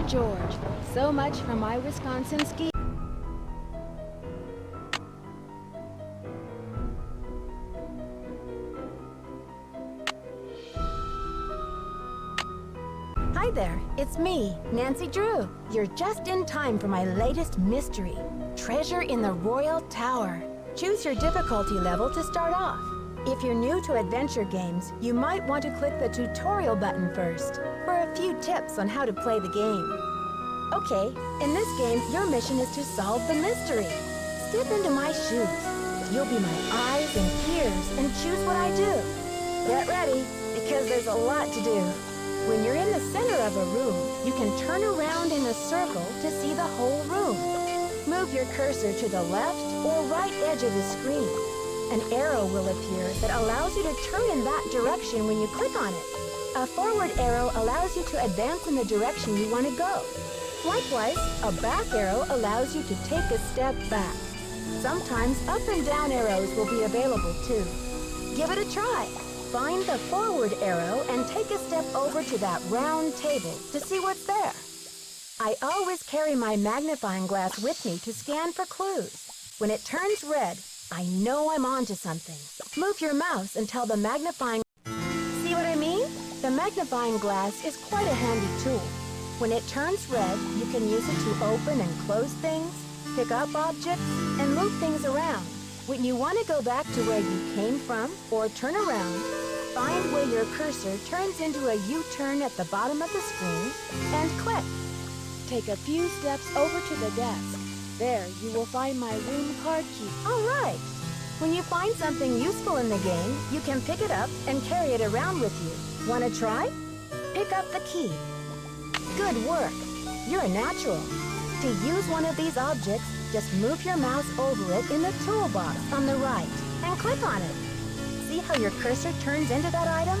George, so much for my Wisconsin ski. Hi there, it's me, Nancy Drew. You're just in time for my latest mystery, Treasure in the Royal Tower. Choose your difficulty level to start off. If you're new to adventure games, you might want to click the tutorial button first for a few tips on how to play the game. Okay, in this game, your mission is to solve the mystery. Step into my shoes. You'll be my eyes and ears and choose what I do. Get ready, because there's a lot to do. When you're in the center of a room, you can turn around in a circle to see the whole room. Move your cursor to the left or right edge of the screen. An arrow will appear that allows you to turn in that direction when you click on it. A forward arrow allows you to advance in the direction you want to go. Likewise, a back arrow allows you to take a step back. Sometimes up and down arrows will be available too. Give it a try. Find the forward arrow and take a step over to that round table to see what's there. I always carry my magnifying glass with me to scan for clues. When it turns red, I know I'm onto something. Move your mouse until the magnifying... See what I mean? The magnifying glass is quite a handy tool. When it turns red, you can use it to open and close things, pick up objects, and move things around. When you want to go back to where you came from or turn around, find where your cursor turns into a U-turn at the bottom of the screen and click. Take a few steps over to the desk. There, you will find my room card key. All right. When you find something useful in the game, you can pick it up and carry it around with you. Want to try? Pick up the key. Good work. You're a natural. To use one of these objects, just move your mouse over it in the toolbox on the right and click on it. See how your cursor turns into that item?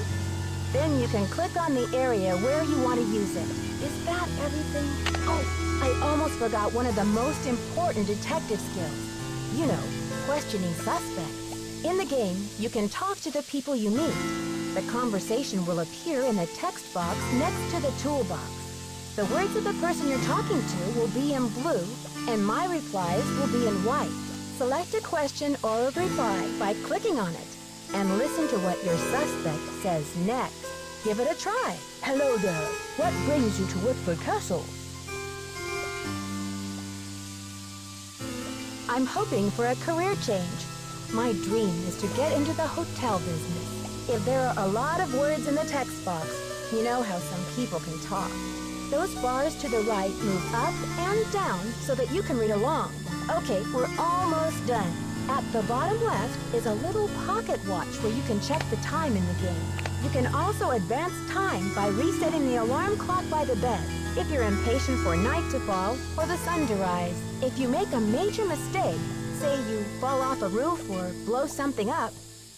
Then you can click on the area where you want to use it. Is that everything? Oh, I almost forgot one of the most important detective skills. You know, questioning suspects. In the game, you can talk to the people you meet. The conversation will appear in the text box next to the toolbox. The words of the person you're talking to will be in blue, and my replies will be in white. Select a question or a reply by clicking on it, and listen to what your suspect says next. Give it a try. Hello there. What brings you to Wickford Castle? I'm hoping for a career change. My dream is to get into the hotel business. If there are a lot of words in the text box, you know how some people can talk. Those bars to the right move up and down so that you can read along. Okay, we're almost done. At the bottom left is a little pocket watch where you can check the time in the game. You can also advance time by resetting the alarm clock by the bed if you're impatient for night to fall or the sun to rise. If you make a major mistake, say you fall off a roof or blow something up,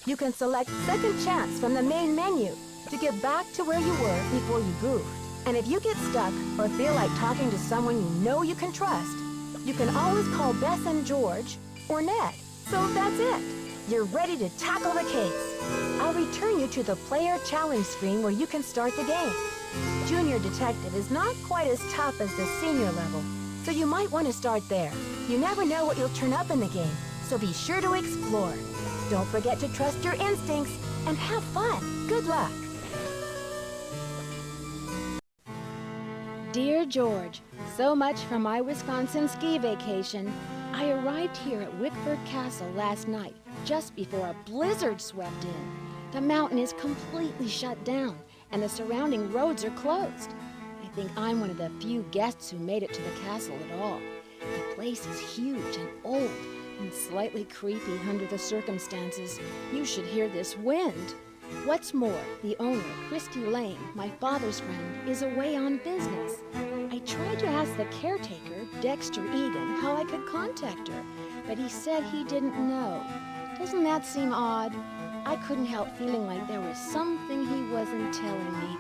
you can select Second Chance from the main menu to get back to where you were before you goofed. And if you get stuck or feel like talking to someone you know you can trust, you can always call Bess and George or Ned. So that's it. You're ready to tackle the case. I'll return you to the player challenge screen where you can start the game. Junior Detective is not quite as tough as the senior level, so you might want to start there. You never know what you'll turn up in the game, so be sure to explore. Don't forget to trust your instincts and have fun. Good luck. Dear George, so much for my Wisconsin ski vacation. I arrived here at Wickford Castle last night, just before a blizzard swept in. The mountain is completely shut down, and the surrounding roads are closed. I think I'm one of the few guests who made it to the castle at all. The place is huge and old, and slightly creepy under the circumstances. You should hear this wind. What's more, the owner, Christy Lane, my father's friend, is away on business. I tried to ask the caretaker, Dexter Egan, how I could contact her, but he said he didn't know. Doesn't that seem odd? I couldn't help feeling like there was something he wasn't telling me.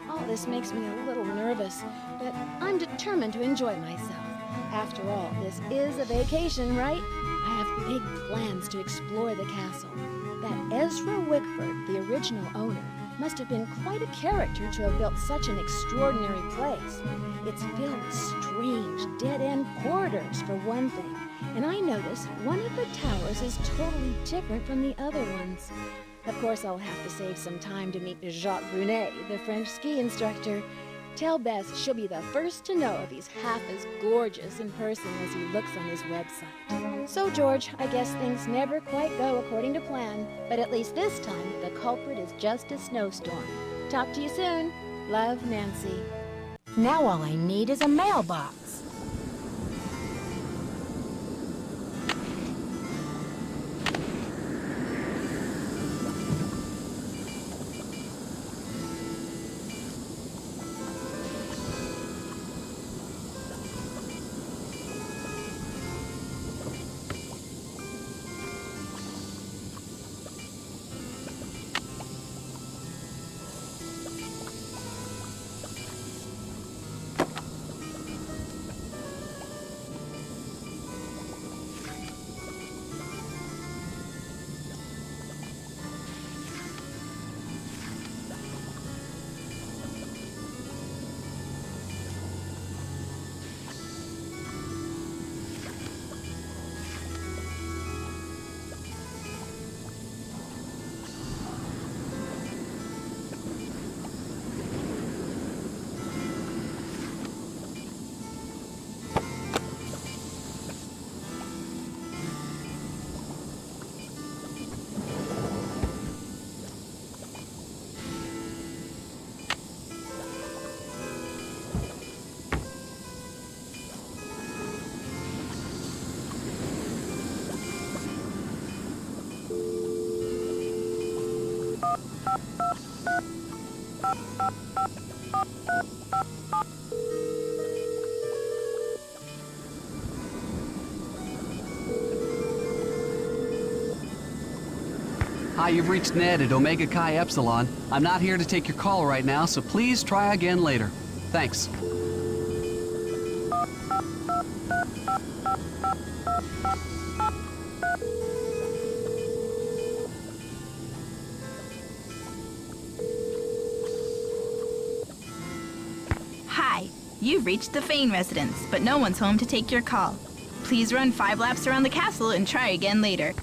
All this makes me a little nervous, but I'm determined to enjoy myself. After all, this is a vacation, right? I have big plans to explore the castle. That Ezra Wickford, the original owner, must have been quite a character to have built such an extraordinary place. It's filled with strange, dead-end corridors, for one thing. And I noticed one of the towers is totally different from the other ones. Of course, I'll have to save some time to meet Jacques Brunet, the French ski instructor. Tell Bess she'll be the first to know if he's half as gorgeous in person as he looks on his website. So, George, I guess things never quite go according to plan. But at least this time, the culprit is just a snowstorm. Talk to you soon. Love, Nancy. Now all I need is a mailbox. Hi, you've reached Ned at Omega Chi Epsilon. I'm not here to take your call right now, so please try again later. Thanks. Hi, you've reached the Fane residence, but no one's home to take your call. Please run 5 laps around the castle and try again later.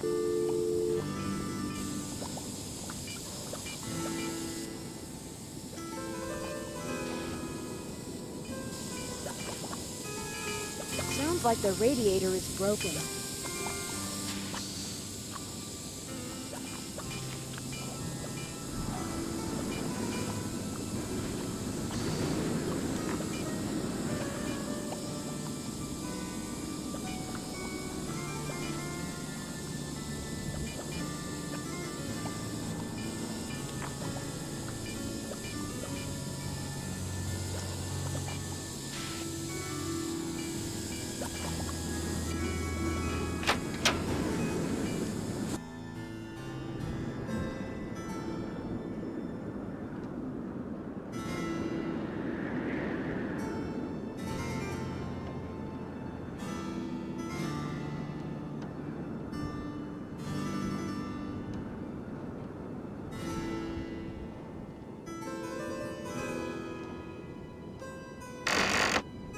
Sounds like the radiator is broken.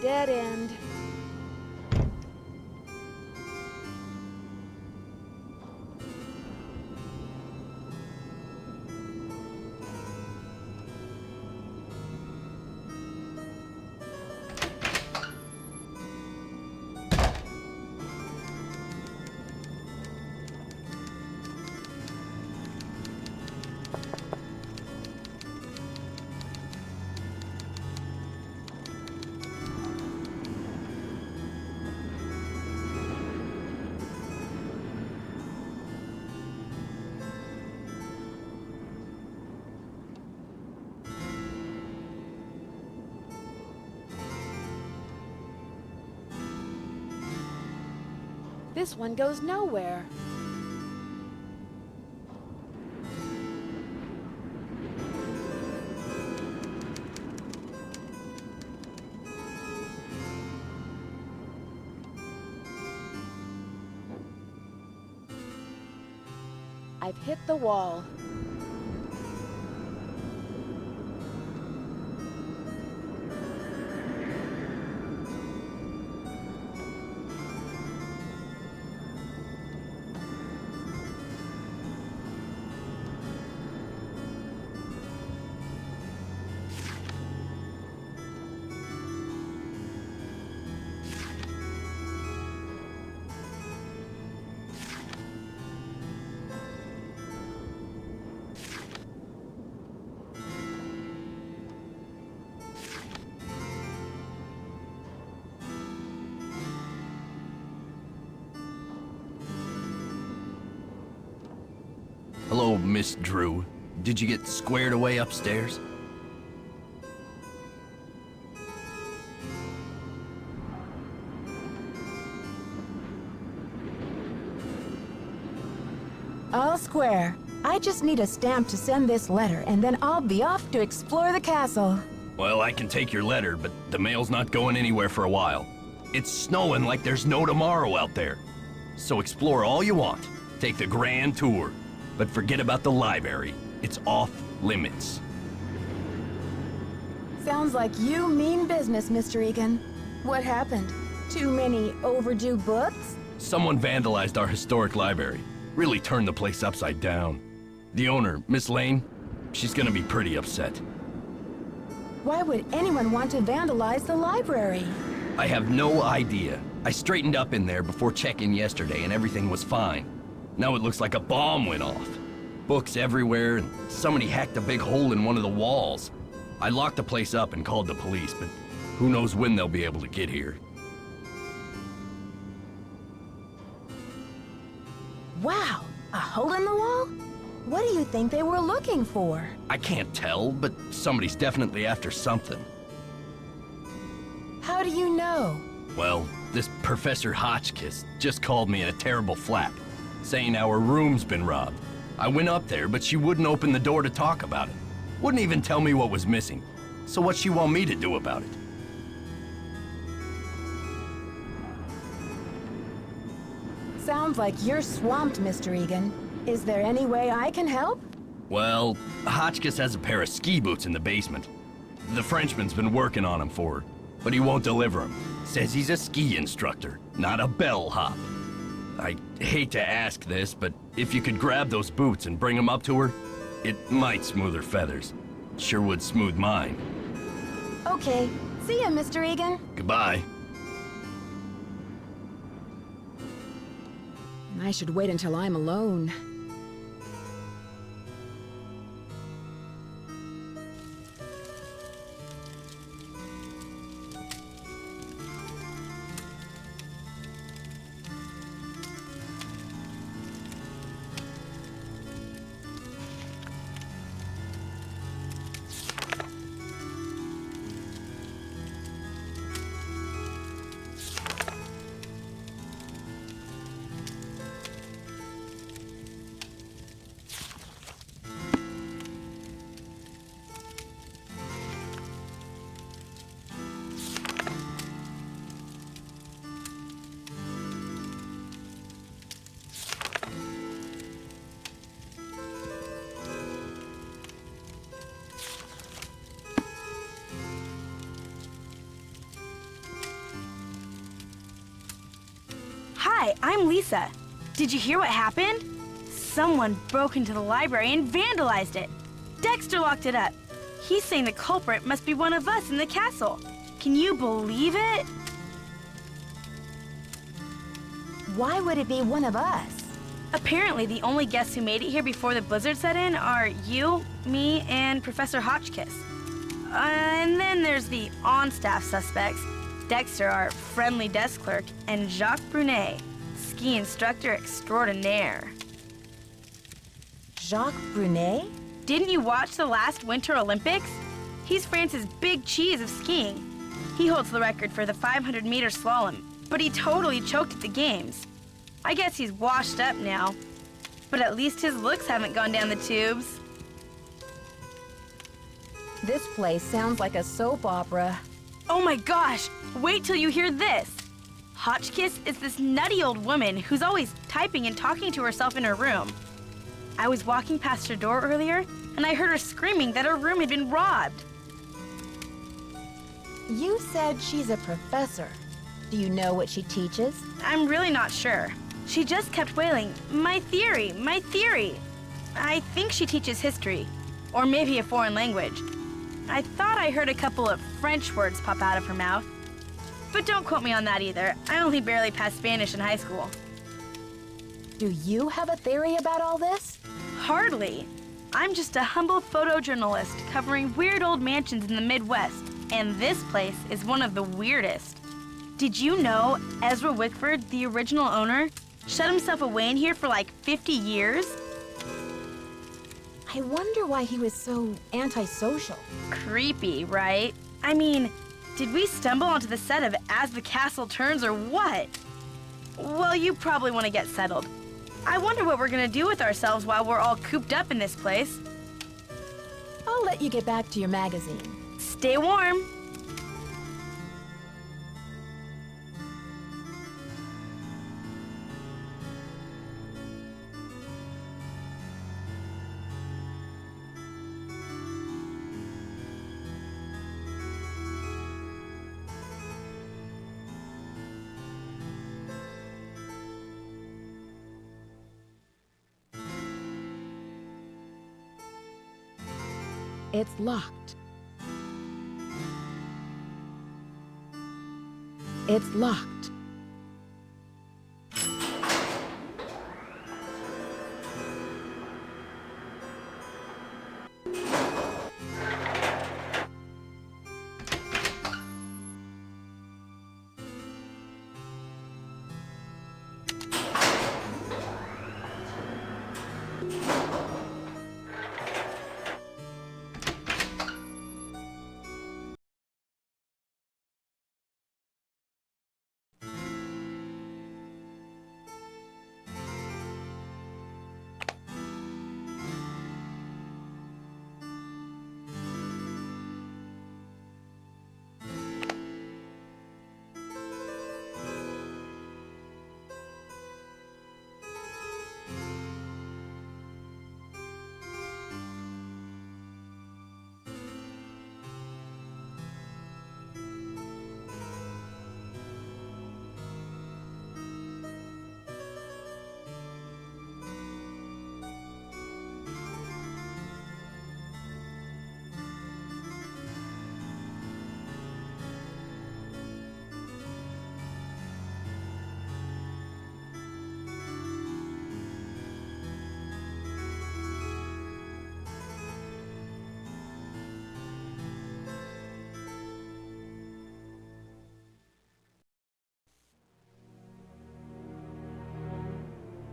Dead end. This one goes nowhere. I've hit the wall. Miss Drew. Did you get squared away upstairs? All square. I just need a stamp to send this letter, and then I'll be off to explore the castle. Well, I can take your letter, but the mail's not going anywhere for a while. It's snowing like there's no tomorrow out there. So explore all you want. Take the grand tour. But forget about the library. It's off limits. Sounds like you mean business, Mr. Egan. What happened? Too many overdue books? Someone vandalized our historic library. Really turned the place upside down. The owner, Miss Lane, she's gonna be pretty upset. Why would anyone want to vandalize the library? I have no idea. I straightened up in there before check-in yesterday and everything was fine. Now it looks like a bomb went off. Books everywhere, and somebody hacked a big hole in one of the walls. I locked the place up and called the police, but who knows when they'll be able to get here. Wow, a hole in the wall? What do you think they were looking for? I can't tell, but somebody's definitely after something. How do you know? Well, this Professor Hotchkiss just called me in a terrible flap, saying our room's been robbed. I went up there, but she wouldn't open the door to talk about it. Wouldn't even tell me what was missing. So what's she want me to do about it? Sounds like you're swamped, Mr. Egan. Is there any way I can help? Well, Hotchkiss has a pair of ski boots in the basement. The Frenchman's been working on them for her, but he won't deliver them. Says he's a ski instructor, not a bellhop. I hate to ask this, but if you could grab those boots and bring them up to her, it might smooth her feathers. Sure would smooth mine. Okay. See ya, Mr. Egan. Goodbye. I should wait until I'm alone. Hi, I'm Lisa. Did you hear what happened? Someone broke into the library and vandalized it. Dexter locked it up. He's saying the culprit must be one of us in the castle. Can you believe it? Why would it be one of us? Apparently, the only guests who made it here before the blizzard set in are you, me, and Professor Hotchkiss. And then there's the on-staff suspects. Dexter, our friendly desk clerk, and Jacques Brunet, ski instructor extraordinaire. Jacques Brunet? Didn't you watch the last Winter Olympics? He's France's big cheese of skiing. He holds the record for the 500-meter slalom, but he totally choked at the games. I guess he's washed up now, but at least his looks haven't gone down the tubes. This place sounds like a soap opera. Oh my gosh, wait till you hear this. Hotchkiss is this nutty old woman who's always typing and talking to herself in her room. I was walking past her door earlier, and I heard her screaming that her room had been robbed. You said she's a professor. Do you know what she teaches? I'm really not sure. She just kept wailing, "My theory, my theory." I think she teaches history, or maybe a foreign language. I thought I heard a couple of French words pop out of her mouth. But don't quote me on that either. I only barely passed Spanish in high school. Do you have a theory about all this? Hardly. I'm just a humble photojournalist covering weird old mansions in the Midwest, and this place is one of the weirdest. Did you know Ezra Wickford, the original owner, shut himself away in here for like 50 years? I wonder why he was so antisocial. Creepy, right? I mean, did we stumble onto the set of As the Castle Turns or what? Well, you probably want to get settled. I wonder what we're gonna do with ourselves while we're all cooped up in this place. I'll let you get back to your magazine. Stay warm. It's locked. It's locked.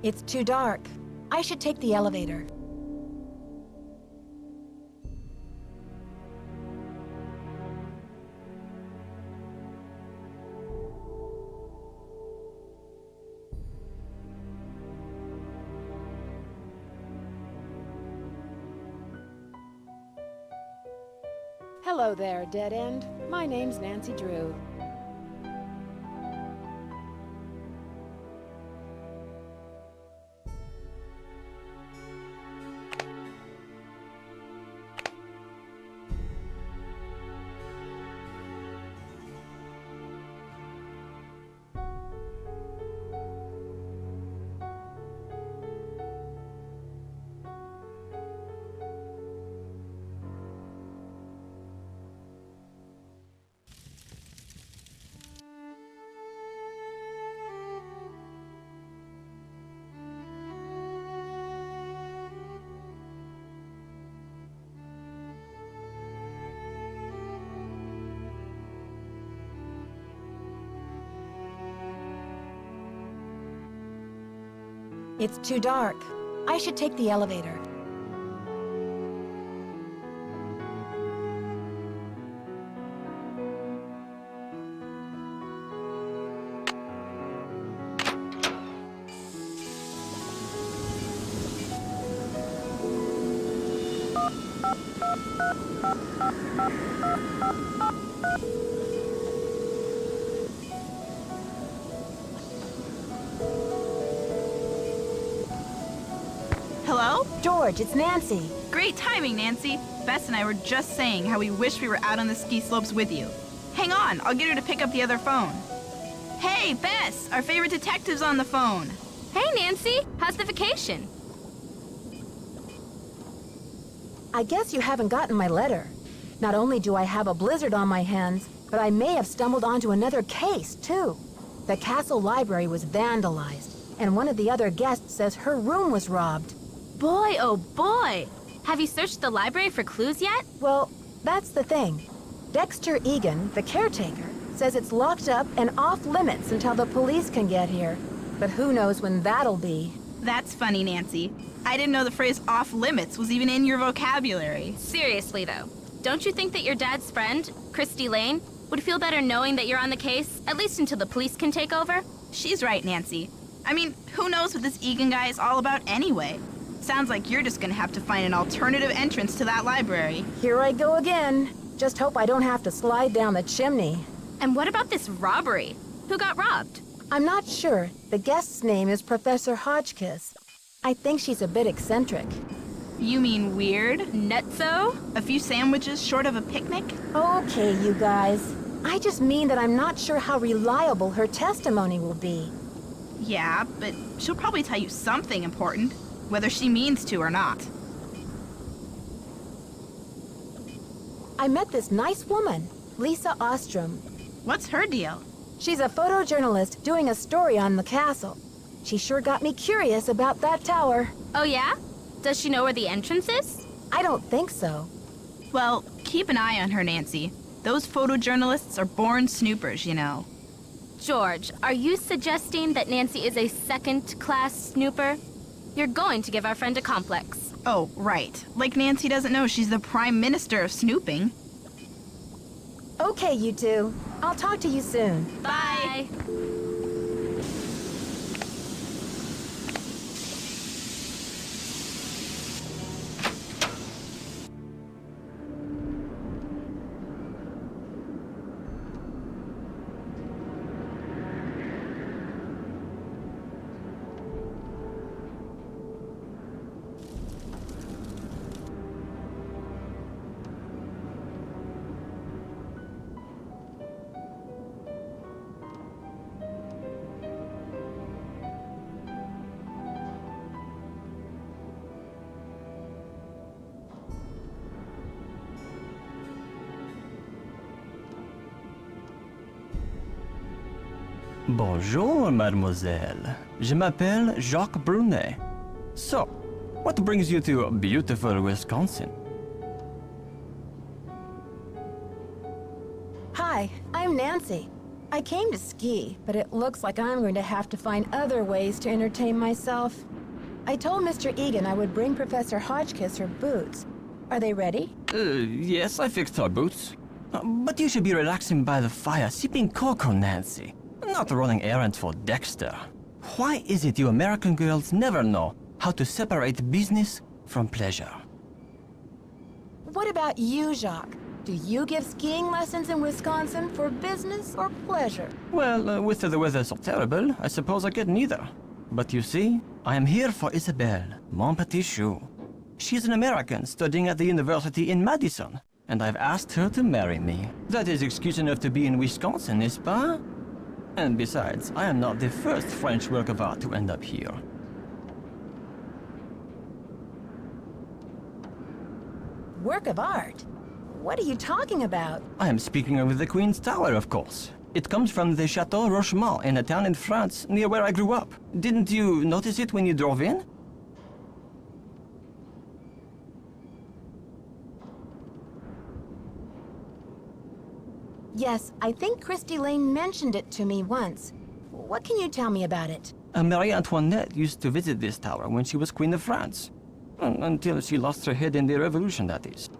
It's too dark. I should take the elevator. Hello there, Dead End. My name's Nancy Drew. It's too dark. I should take the elevator. Hello? George, it's Nancy. Great timing, Nancy. Bess and I were just saying how we wish we were out on the ski slopes with you. Hang on, I'll get her to pick up the other phone. Hey, Bess, our favorite detective's on the phone. Hey, Nancy. How's the vacation? I guess you haven't gotten my letter. Not only do I have a blizzard on my hands, but I may have stumbled onto another case, too. The castle library was vandalized, and one of the other guests says her room was robbed. Boy, oh boy. Have you searched the library for clues yet? Well, that's the thing. Dexter Egan, the caretaker, says it's locked up and off limits until the police can get here. But who knows when that'll be. That's funny, Nancy. I didn't know the phrase off limits was even in your vocabulary. Seriously, though, don't you think that your dad's friend, Christy Lane, would feel better knowing that you're on the case, at least until the police can take over? She's right, Nancy. I mean, who knows what this Egan guy is all about anyway? Sounds like you're just gonna have to find an alternative entrance to that library. Here I go again. Just hope I don't have to slide down the chimney. And what about this robbery? Who got robbed? I'm not sure. The guest's name is Professor Hotchkiss. I think she's a bit eccentric. You mean weird? Nutso? A few sandwiches short of a picnic? Okay, you guys. I just mean that I'm not sure how reliable her testimony will be. Yeah, but she'll probably tell you something important, whether she means to or not. I met this nice woman, Lisa Ostrom. What's her deal? She's a photojournalist doing a story on the castle. She sure got me curious about that tower. Oh, yeah? Does she know where the entrance is? I don't think so. Well, keep an eye on her, Nancy. Those photojournalists are born snoopers, you know. George, are you suggesting that Nancy is a second-class snooper? You're going to give our friend a complex. Oh, right. Like Nancy doesn't know she's the prime minister of snooping. Okay, you two. I'll talk to you soon. Bye. Bonjour, mademoiselle. Je m'appelle Jacques Brunet. So, what brings you to beautiful Wisconsin? Hi, I'm Nancy. I came to ski, but it looks like I'm going to have to find other ways to entertain myself. I told Mr. Egan I would bring Professor Hotchkiss her boots. Are they ready? Yes, I fixed her boots. But you should be relaxing by the fire, sipping cocoa, Nancy. Not running errands for Dexter. Why is it you American girls never know how to separate business from pleasure? What about you, Jacques? Do you give skiing lessons in Wisconsin for business or pleasure? Well, with the weather so terrible, I suppose I get neither. But you see, I am here for Isabelle, mon petit chou. She's an American studying at the university in Madison, and I've asked her to marry me. That is excuse enough to be in Wisconsin, n'est-ce pas? And besides, I am not the first French work of art to end up here. Work of art? What are you talking about? I am speaking of the Queen's Tower, of course. It comes from the Chateau Rochemont in a town in France near where I grew up. Didn't you notice it when you drove in? Yes, I think Christy Lane mentioned it to me once. What can you tell me about it? Marie Antoinette used to visit this tower when she was Queen of France. Until she lost her head in the Revolution, that is.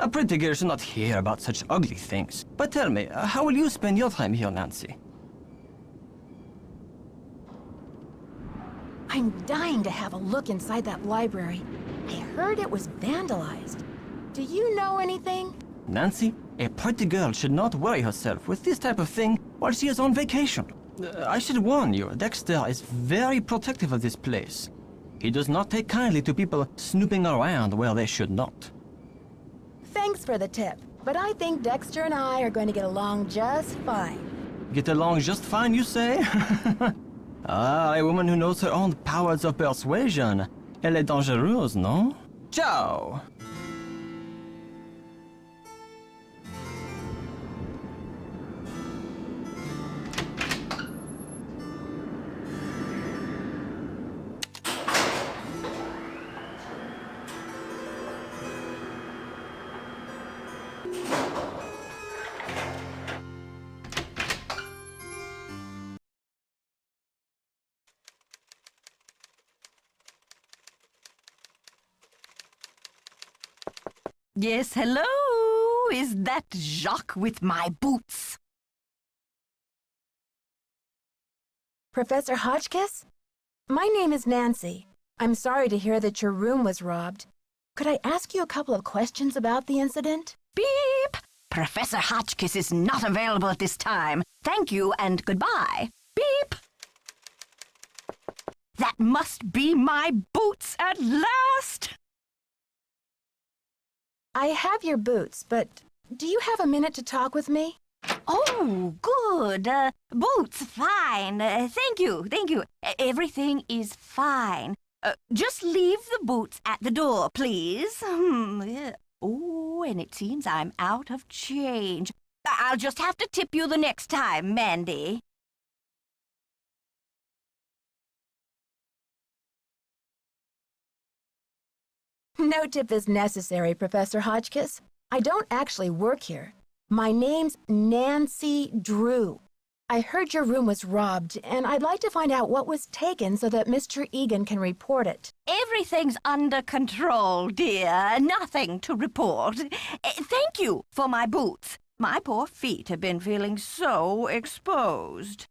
A pretty girl should not hear about such ugly things. But tell me, how will you spend your time here, Nancy? I'm dying to have a look inside that library. I heard it was vandalized. Do you know anything? Nancy, a pretty girl should not worry herself with this type of thing while she is on vacation. I should warn you, Dexter is very protective of this place. He does not take kindly to people snooping around where they should not. Thanks for the tip, but I think Dexter and I are going to get along just fine. Get along just fine, you say? Ah, a woman who knows her own powers of persuasion. Elle est dangereuse, non? Ciao! Yes, hello? Is that Jacques with my boots? Professor Hotchkiss? My name is Nancy. I'm sorry to hear that your room was robbed. Could I ask you a couple of questions about the incident? Beep! Professor Hotchkiss is not available at this time. Thank you and goodbye. Beep! That must be my boots at last! I have your boots, but do you have a minute to talk with me? Oh, good. Boots, fine. Thank you, thank you. Everything is fine. Just leave the boots at the door, please. Yeah. Oh, and it seems I'm out of change. I'll just have to tip you the next time, Mandy. No tip is necessary, Professor Hotchkiss. I don't actually work here. My name's Nancy Drew. I heard your room was robbed, and I'd like to find out what was taken so that Mr. Egan can report it. Everything's under control, dear. Nothing to report. Thank you for my boots. My poor feet have been feeling so exposed.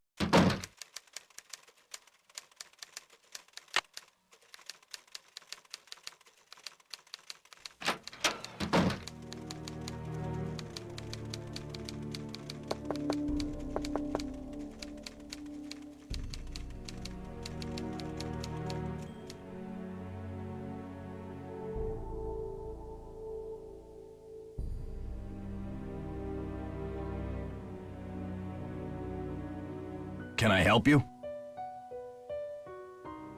Can I help you?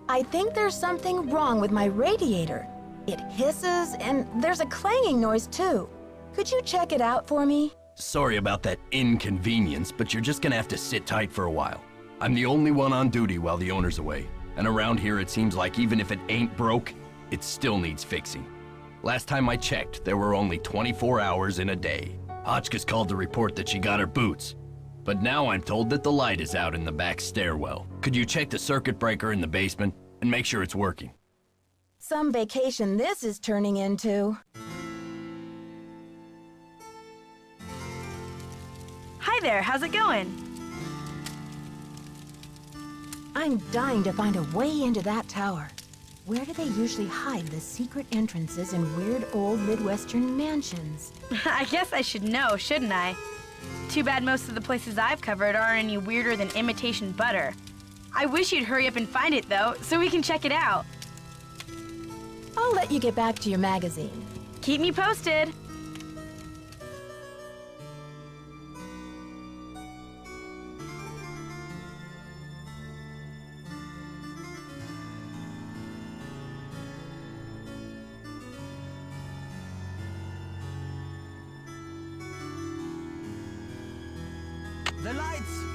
I think there's something wrong with my radiator. It hisses, and there's a clanging noise, too. Could you check it out for me? Sorry about that inconvenience, but you're just gonna have to sit tight for a while. I'm the only one on duty while the owner's away, and around here it seems like even if it ain't broke, it still needs fixing. Last time I checked, there were only 24 hours in a day. Hotchkiss called to report that she got her boots, but now I'm told that the light is out in the back stairwell. Could you check the circuit breaker in the basement and make sure it's working? Some vacation this is turning into. Hi there, how's it going? I'm dying to find a way into that tower. Where do they usually hide the secret entrances in weird old Midwestern mansions? I guess I should know, shouldn't I? Too bad most of the places I've covered aren't any weirder than imitation butter. I wish you'd hurry up and find it, though, so we can check it out. I'll let you get back to your magazine. Keep me posted. The lights!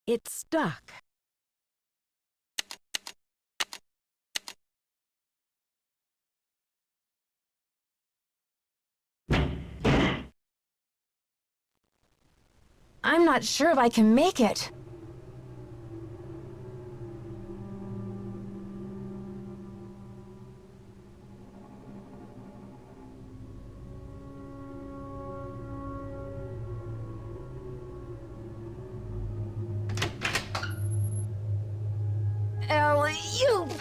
It's stuck. I'm not sure if I can make it. Alley-oop!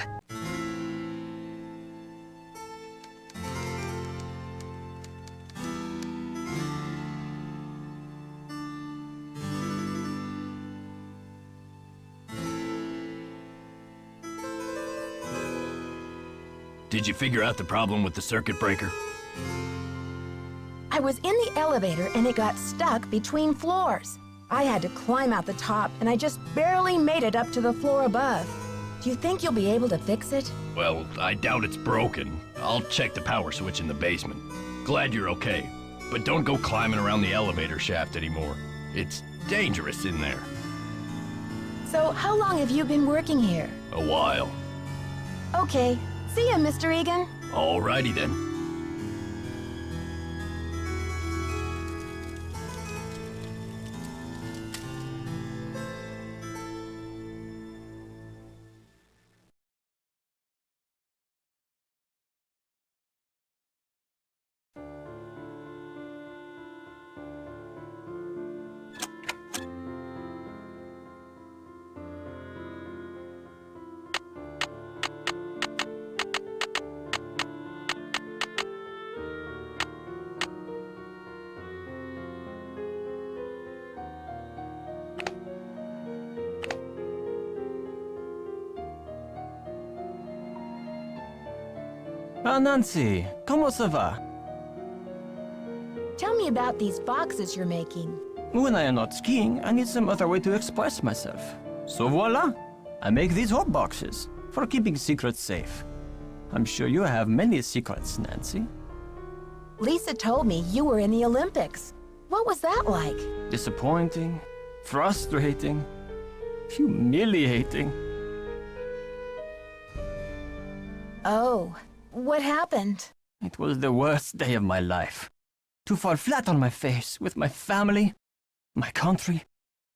Did you figure out the problem with the circuit breaker? I was in the elevator and it got stuck between floors. I had to climb out the top and I just barely made it up to the floor above. Do you think you'll be able to fix it? Well, I doubt it's broken. I'll check the power switch in the basement. Glad you're okay. But don't go climbing around the elevator shaft anymore. It's dangerous in there. So, how long have you been working here? A while. Okay. See ya, Mr. Egan. Alrighty then. Ah, Nancy, comment ça va? Tell me about these boxes you're making. When I am not skiing, I need some other way to express myself. So voila! I make these hot boxes for keeping secrets safe. I'm sure you have many secrets, Nancy. Lisa told me you were in the Olympics. What was that like? Disappointing, frustrating, humiliating. Oh, what happened? It was the worst day of my life. To fall flat on my face with my family, my country,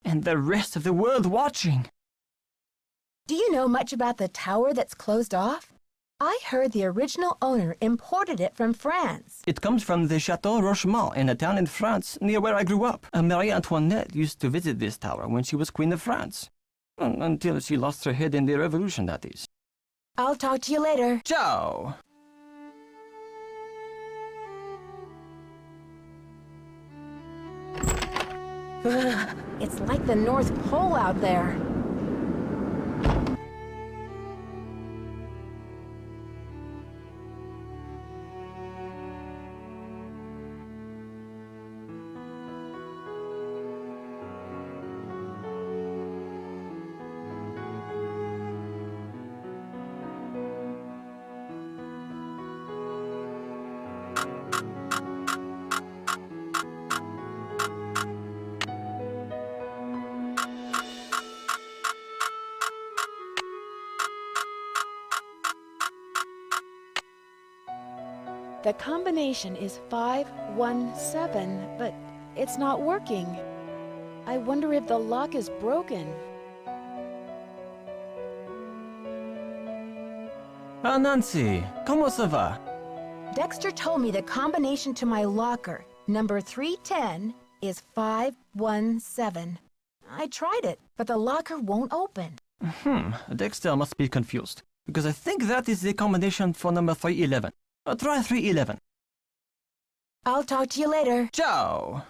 and the rest of the world watching. Do you know much about the tower that's closed off? I heard the original owner imported it from France. It comes from the Chateau Rochemont in a town in France near where I grew up. Marie Antoinette used to visit this tower when she was Queen of France. Until she lost her head in the Revolution, that is. I'll talk to you later. Ciao! It's like the North Pole out there. The combination is 517, but it's not working. I wonder if the lock is broken. Ah, Nancy, comment ça va? Dexter told me the combination to my locker, number 310, is 517. I tried it, but the locker won't open. Dexter must be confused, because I think that is the combination for number 311. Try 311. I'll talk to you later. Ciao!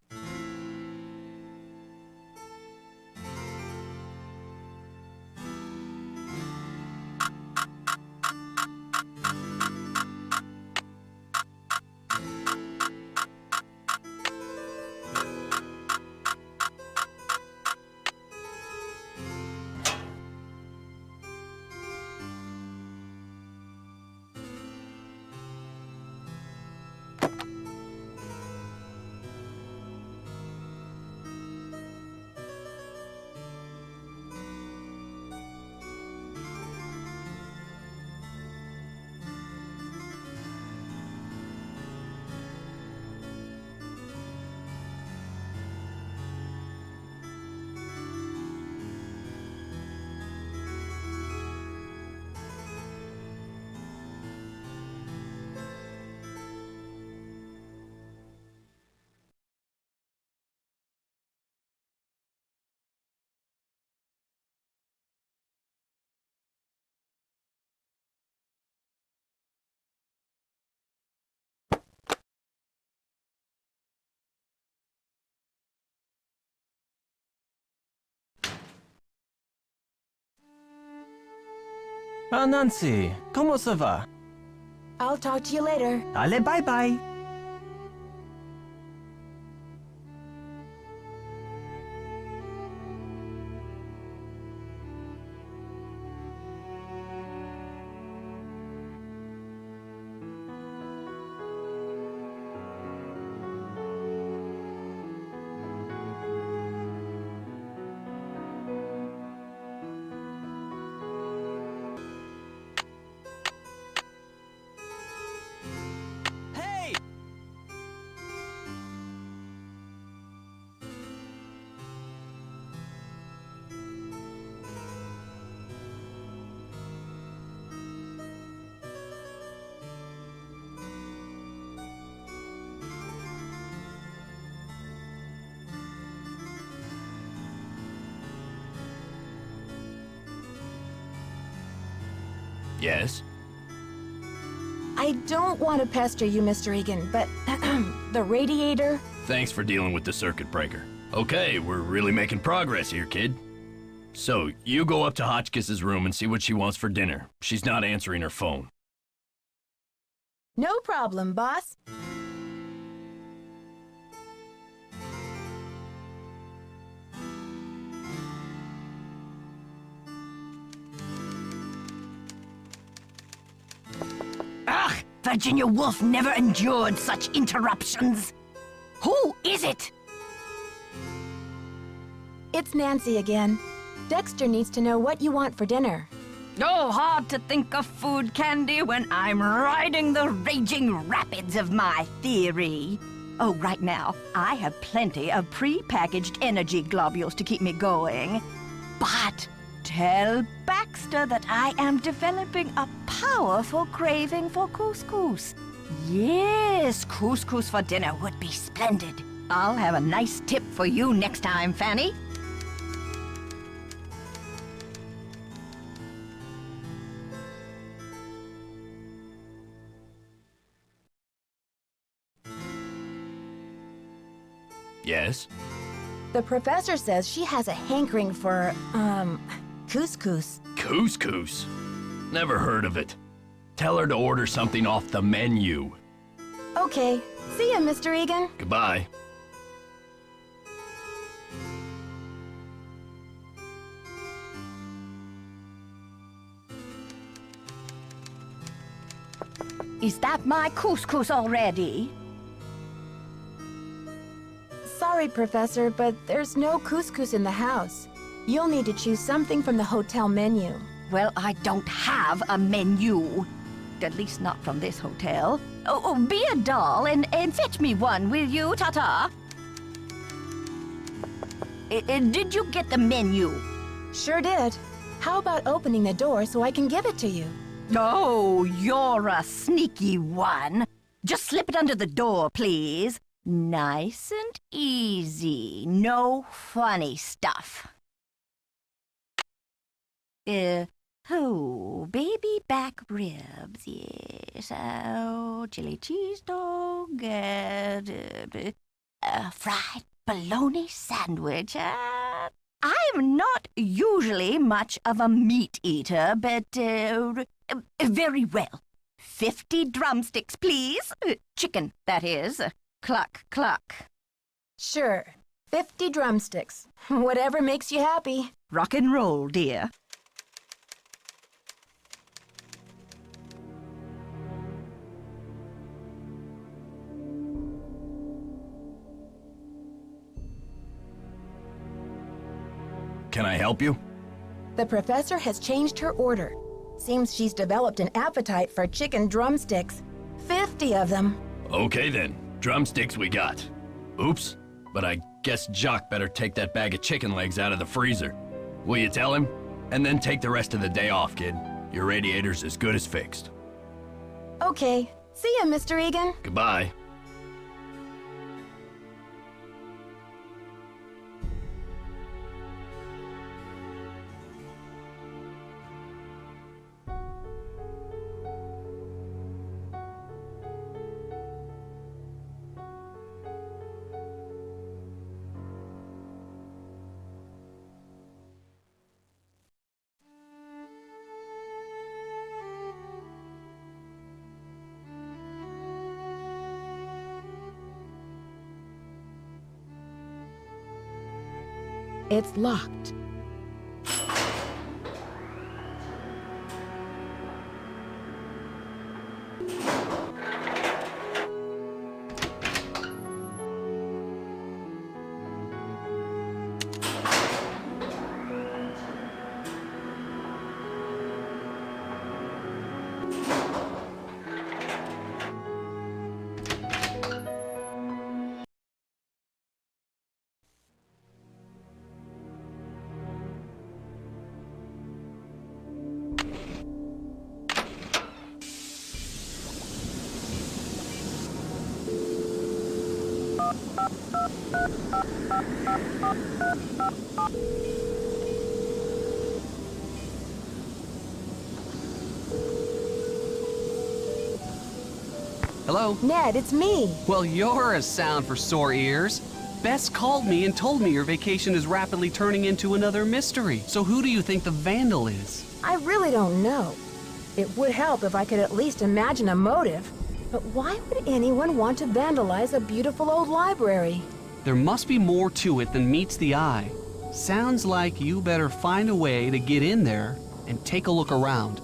Ah, Nancy, comment ça va? I'll talk to you later. Allez, bye-bye. Hey! Yes? I don't want to pester you, Mr. Egan, but the radiator... Thanks for dealing with the circuit breaker. Okay, we're really making progress here, kid. So, you go up to Hotchkiss's room and see what she wants for dinner. She's not answering her phone. No problem, boss. Ugh! Virginia Woolf never endured such interruptions. Who is it? It's Nancy again. Dexter needs to know what you want for dinner. Oh, hard to think of food candy when I'm riding the raging rapids of my theory. Oh, right now, I have plenty of pre-packaged energy globules to keep me going. But tell Baxter that I am developing a powerful craving for couscous. Yes, couscous for dinner would be splendid. I'll have a nice tip for you next time, Fanny. Yes? The professor says she has a hankering for, couscous. Couscous? Never heard of it. Tell her to order something off the menu. Okay. See ya, Mr. Egan. Goodbye. Is that my couscous already? Sorry, Professor, but there's no couscous in the house. You'll need to choose something from the hotel menu. Well, I don't have a menu. At least not from this hotel. Oh, be a doll and fetch me one, will you, Ta-ta? Did you get the menu? Sure did. How about opening the door so I can give it to you? Oh, you're a sneaky one. Just slip it under the door, please. Nice and easy. No funny stuff. Baby back ribs, yes. Oh, chili cheese dog, fried bologna sandwich. I'm not usually much of a meat eater, but, very well. 50 drumsticks, please. Chicken, that is. Cluck, cluck. Sure. 50 drumsticks. Whatever makes you happy. Rock and roll, dear. Can I help you? The professor has changed her order. Seems she's developed an appetite for chicken drumsticks. 50 of them. Okay then, drumsticks we got. Oops, but I guess Jock better take that bag of chicken legs out of the freezer. Will you tell him? And then take the rest of the day off, kid. Your radiator's as good as fixed. Okay. See ya, Mr. Egan. Goodbye. It's locked. Hello? Ned, it's me. Well, you're a sound for sore ears. Bess called me and told me your vacation is rapidly turning into another mystery. So who do you think the vandal is? I really don't know. It would help if I could at least imagine a motive. But why would anyone want to vandalize a beautiful old library? There must be more to it than meets the eye. Sounds like you better find a way to get in there and take a look around.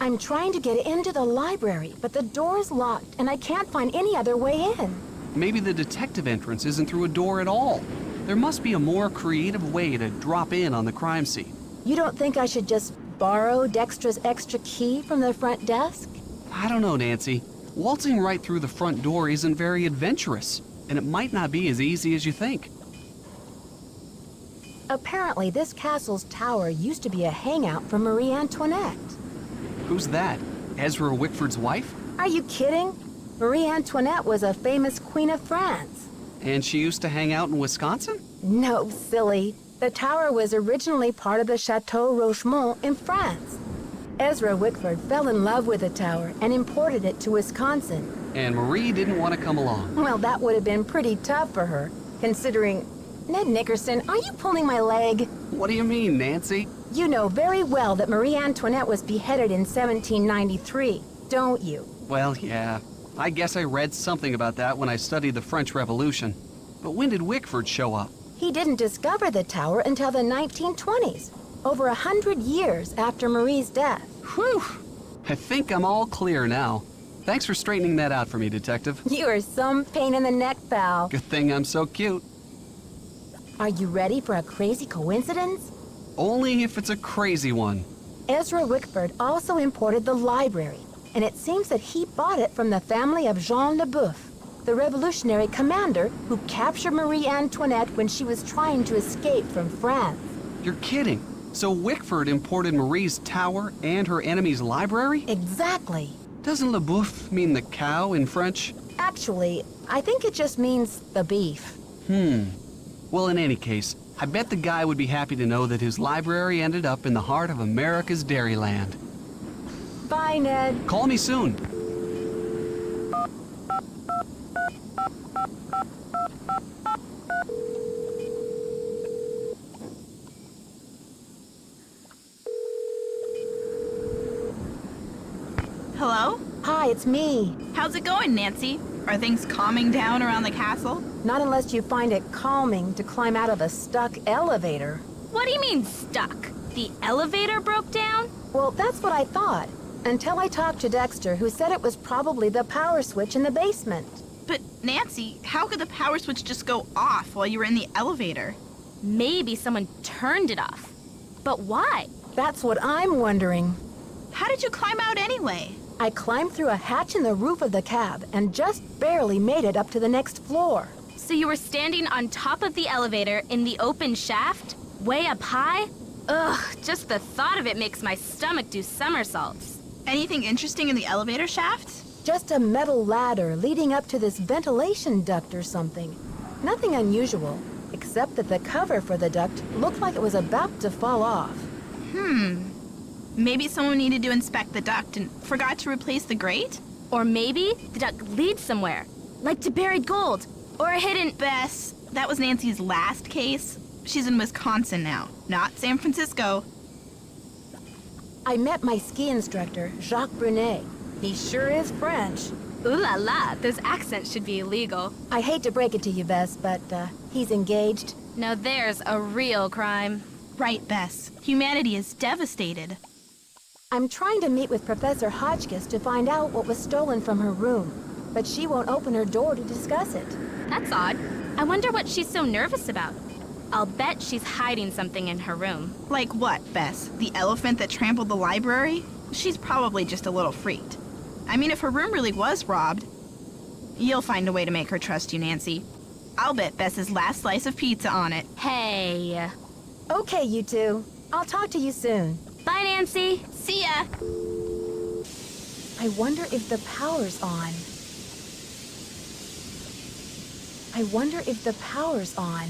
I'm trying to get into the library, but the door's locked and I can't find any other way in. Maybe the detective entrance isn't through a door at all. There must be a more creative way to drop in on the crime scene. You don't think I should just borrow Dextra's extra key from the front desk? I don't know, Nancy. Waltzing right through the front door isn't very adventurous, and it might not be as easy as you think. Apparently, this castle's tower used to be a hangout for Marie Antoinette. Who's that? Ezra Wickford's wife? Are you kidding? Marie Antoinette was a famous queen of France. And she used to hang out in Wisconsin? No, silly. The tower was originally part of the Chateau Rochemont in France. Ezra Wickford fell in love with the tower and imported it to Wisconsin. And Marie didn't want to come along. Well, that would have been pretty tough for her, considering... Ned Nickerson, are you pulling my leg? What do you mean, Nancy? You know very well that Marie Antoinette was beheaded in 1793, don't you? Well, yeah. I guess I read something about that when I studied the French Revolution. But when did Wickford show up? He didn't discover the tower until the 1920s, over 100 years after Marie's death. Whew! I think I'm all clear now. Thanks for straightening that out for me, Detective. You are some pain in the neck, pal. Good thing I'm so cute. Are you ready for a crazy coincidence? Only if it's a crazy one. Ezra Wickford also imported the library, and it seems that he bought it from the family of Jean Leboeuf, the revolutionary commander who captured Marie Antoinette when she was trying to escape from France. You're kidding. So Wickford imported Marie's tower and her enemy's library? Exactly. Doesn't Leboeuf mean the cow in French? Actually, I think it just means the beef. Well, in any case, I bet the guy would be happy to know that his library ended up in the heart of America's Dairyland. Bye, Ned. Call me soon. Hello? Hi, it's me. How's it going, Nancy? Are things calming down around the castle? Not unless you find it calming to climb out of a stuck elevator. What do you mean, stuck? The elevator broke down? Well, that's what I thought, until I talked to Dexter, who said it was probably the power switch in the basement. But, Nancy, how could the power switch just go off while you were in the elevator? Maybe someone turned it off. But why? That's what I'm wondering. How did you climb out anyway? I climbed through a hatch in the roof of the cab and just barely made it up to the next floor. So you were standing on top of the elevator in the open shaft? Way up high? Ugh, just the thought of it makes my stomach do somersaults. Anything interesting in the elevator shaft? Just a metal ladder leading up to this ventilation duct or something. Nothing unusual, except that the cover for the duct looked like it was about to fall off. Maybe someone needed to inspect the duct and forgot to replace the grate? Or maybe the duct leads somewhere, like to buried gold, or a hidden... Bess, that was Nancy's last case. She's in Wisconsin now, not San Francisco. I met my ski instructor, Jacques Brunet. He sure is French. Ooh la la, those accents should be illegal. I hate to break it to you, Bess, but he's engaged. Now there's a real crime. Right, Bess. Humanity is devastated. I'm trying to meet with Professor Hotchkiss to find out what was stolen from her room, but she won't open her door to discuss it. That's odd. I wonder what she's so nervous about. I'll bet she's hiding something in her room. Like what, Bess? The elephant that trampled the library? She's probably just a little freaked. I mean, if her room really was robbed, you'll find a way to make her trust you, Nancy. I'll bet Bess's last slice of pizza on it. Hey. Okay, you two. I'll talk to you soon. Bye, Nancy. See ya! I wonder if the power's on. I wonder if the power's on.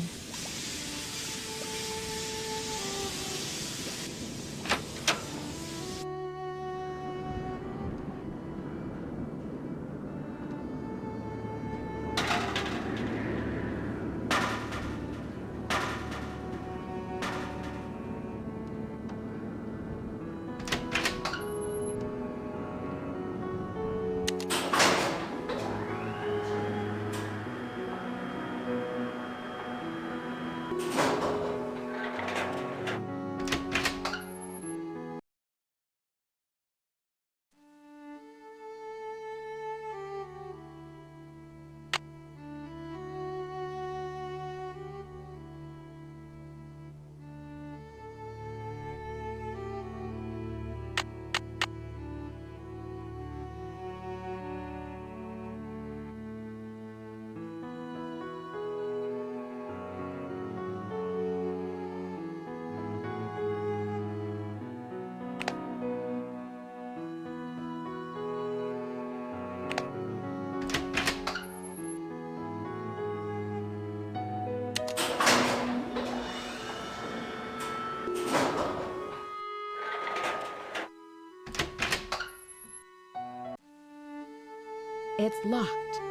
It's locked.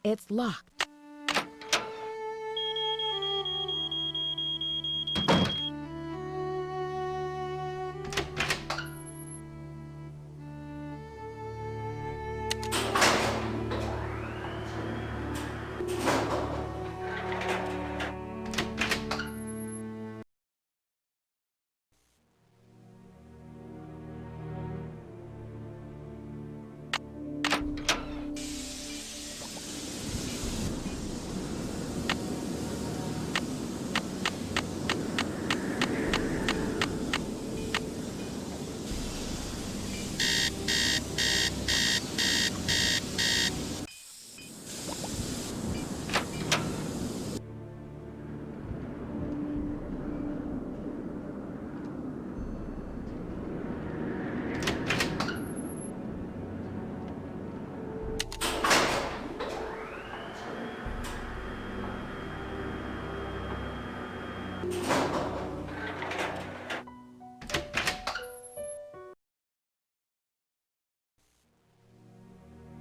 It's locked.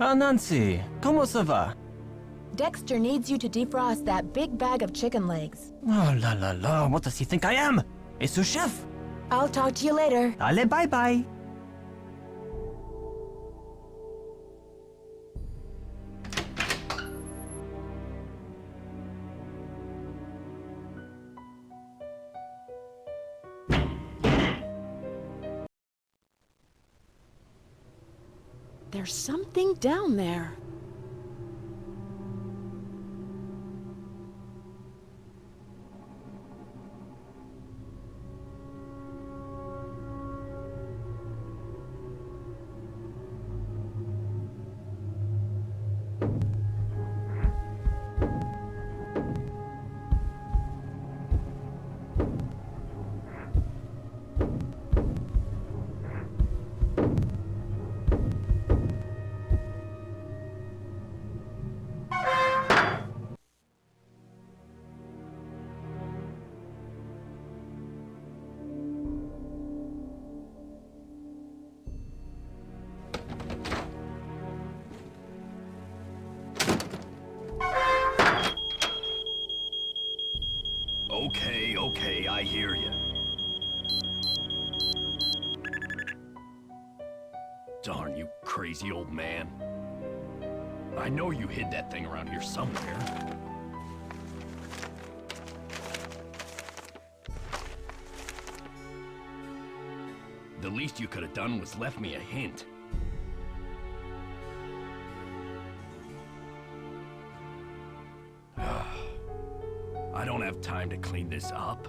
Ah, Nancy, comment ça va? Dexter needs you to defrost that big bag of chicken legs. Oh la la la, what does he think I am? A sous chef? I'll talk to you later. Allez, bye bye. There's something down there. Okay, I hear you. Darn you crazy old man. I know you hid that thing around here somewhere. The least you could have done was left me a hint. I don't have time to clean this up.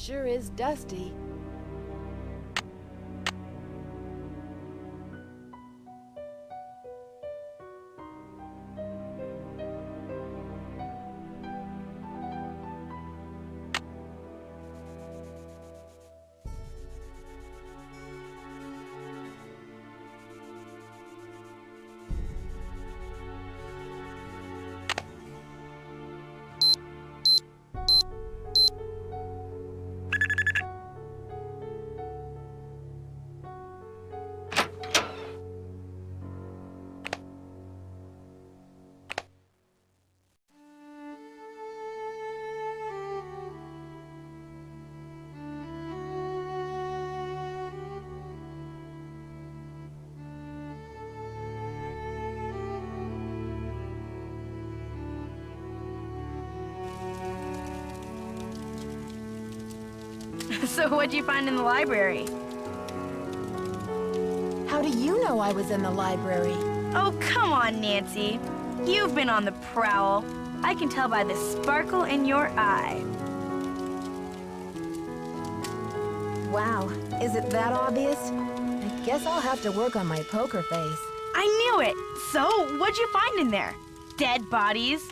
sure is dusty. So what'd you find in the library? How do you know I was in the library? Oh, come on, Nancy. You've been on the prowl. I can tell by the sparkle in your eye. Wow, is it that obvious? I guess I'll have to work on my poker face. I knew it! So, what'd you find in there? Dead bodies?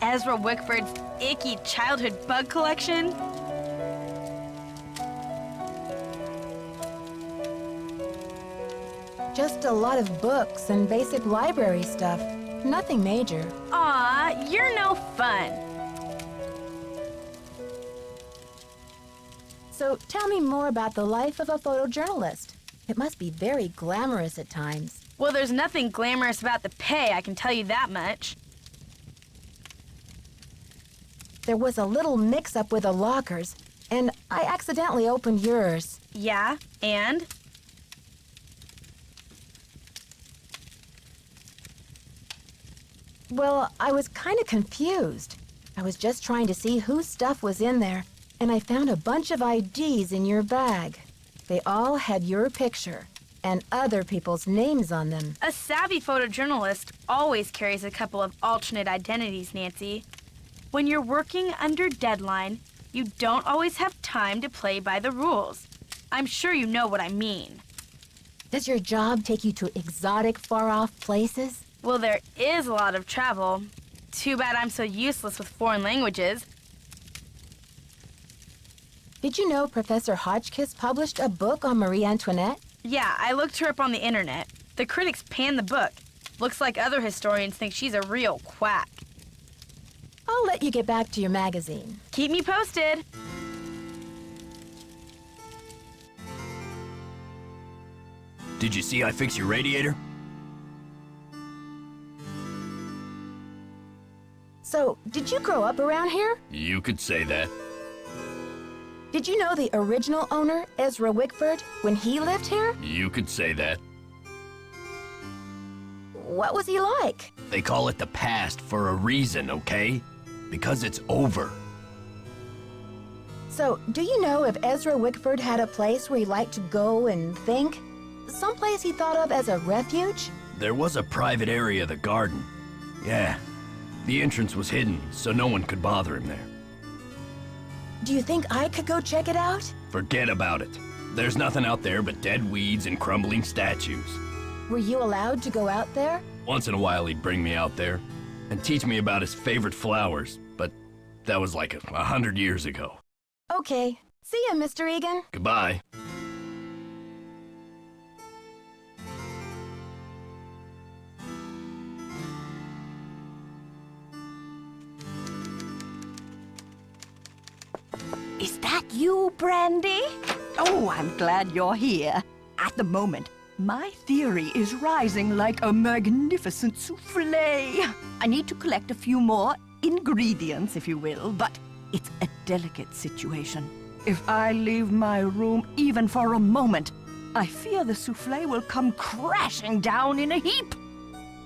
Ezra Wickford's icky childhood bug collection? Just a lot of books and basic library stuff. Nothing major. Aw, you're no fun. So tell me more about the life of a photojournalist. It must be very glamorous at times. Well, there's nothing glamorous about the pay, I can tell you that much. There was a little mix-up with the lockers, and I accidentally opened yours. Yeah, and? Well, I was kind of confused. I was just trying to see whose stuff was in there, and I found a bunch of IDs in your bag. They all had your picture and other people's names on them. A savvy photojournalist always carries a couple of alternate identities, Nancy. When you're working under deadline, you don't always have time to play by the rules. I'm sure you know what I mean. Does your job take you to exotic, far-off places? Well, there is a lot of travel. Too bad I'm so useless with foreign languages. Did you know Professor Hotchkiss published a book on Marie Antoinette? Yeah, I looked her up on the internet. The critics panned the book. Looks like other historians think she's a real quack. I'll let you get back to your magazine. Keep me posted. Did you see I fixed your radiator? So, did you grow up around here? You could say that. Did you know the original owner, Ezra Wickford, when he lived here? You could say that. What was he like? They call it the past for a reason, okay? Because it's over. So, do you know if Ezra Wickford had a place where he liked to go and think? Someplace he thought of as a refuge? There was a private area of the garden. Yeah. The entrance was hidden, so no one could bother him there. Do you think I could go check it out? Forget about it. There's nothing out there but dead weeds and crumbling statues. Were you allowed to go out there? Once in a while he'd bring me out there and teach me about his favorite flowers, but that was like 100 years ago. Okay. See ya, Mr. Egan. Goodbye. Is that you, Brandy? Oh, I'm glad you're here. At the moment, my theory is rising like a magnificent souffle. I need to collect a few more ingredients, if you will, but it's a delicate situation. If I leave my room even for a moment, I fear the souffle will come crashing down in a heap.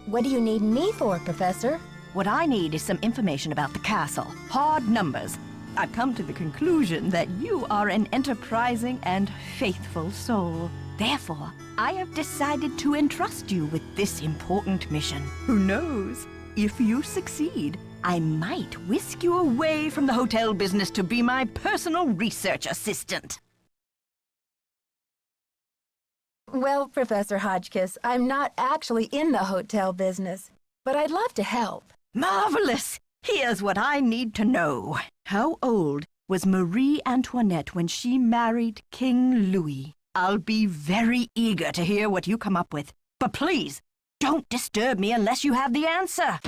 What do you need me for, Professor? What I need is some information about the castle. Hard numbers. I've come to the conclusion that you are an enterprising and faithful soul. Therefore, I have decided to entrust you with this important mission. Who knows? If you succeed, I might whisk you away from the hotel business to be my personal research assistant. Well, Professor Hotchkiss, I'm not actually in the hotel business, but I'd love to help. Marvelous! Here's what I need to know. How old was Marie Antoinette when she married King Louis? I'll be very eager to hear what you come up with. But please, don't disturb me unless you have the answer.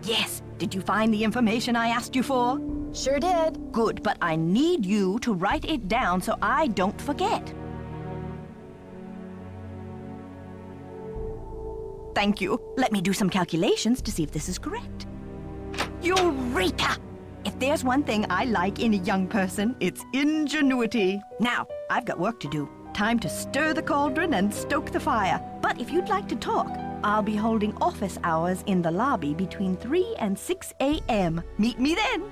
Yes, did you find the information I asked you for? Sure did. Good, but I need you to write it down so I don't forget. Thank you. Let me do some calculations to see if this is correct. Eureka! If there's one thing I like in a young person, it's ingenuity. Now, I've got work to do. Time to stir the cauldron and stoke the fire. But if you'd like to talk, I'll be holding office hours in the lobby between 3 and 6 a.m. Meet me then.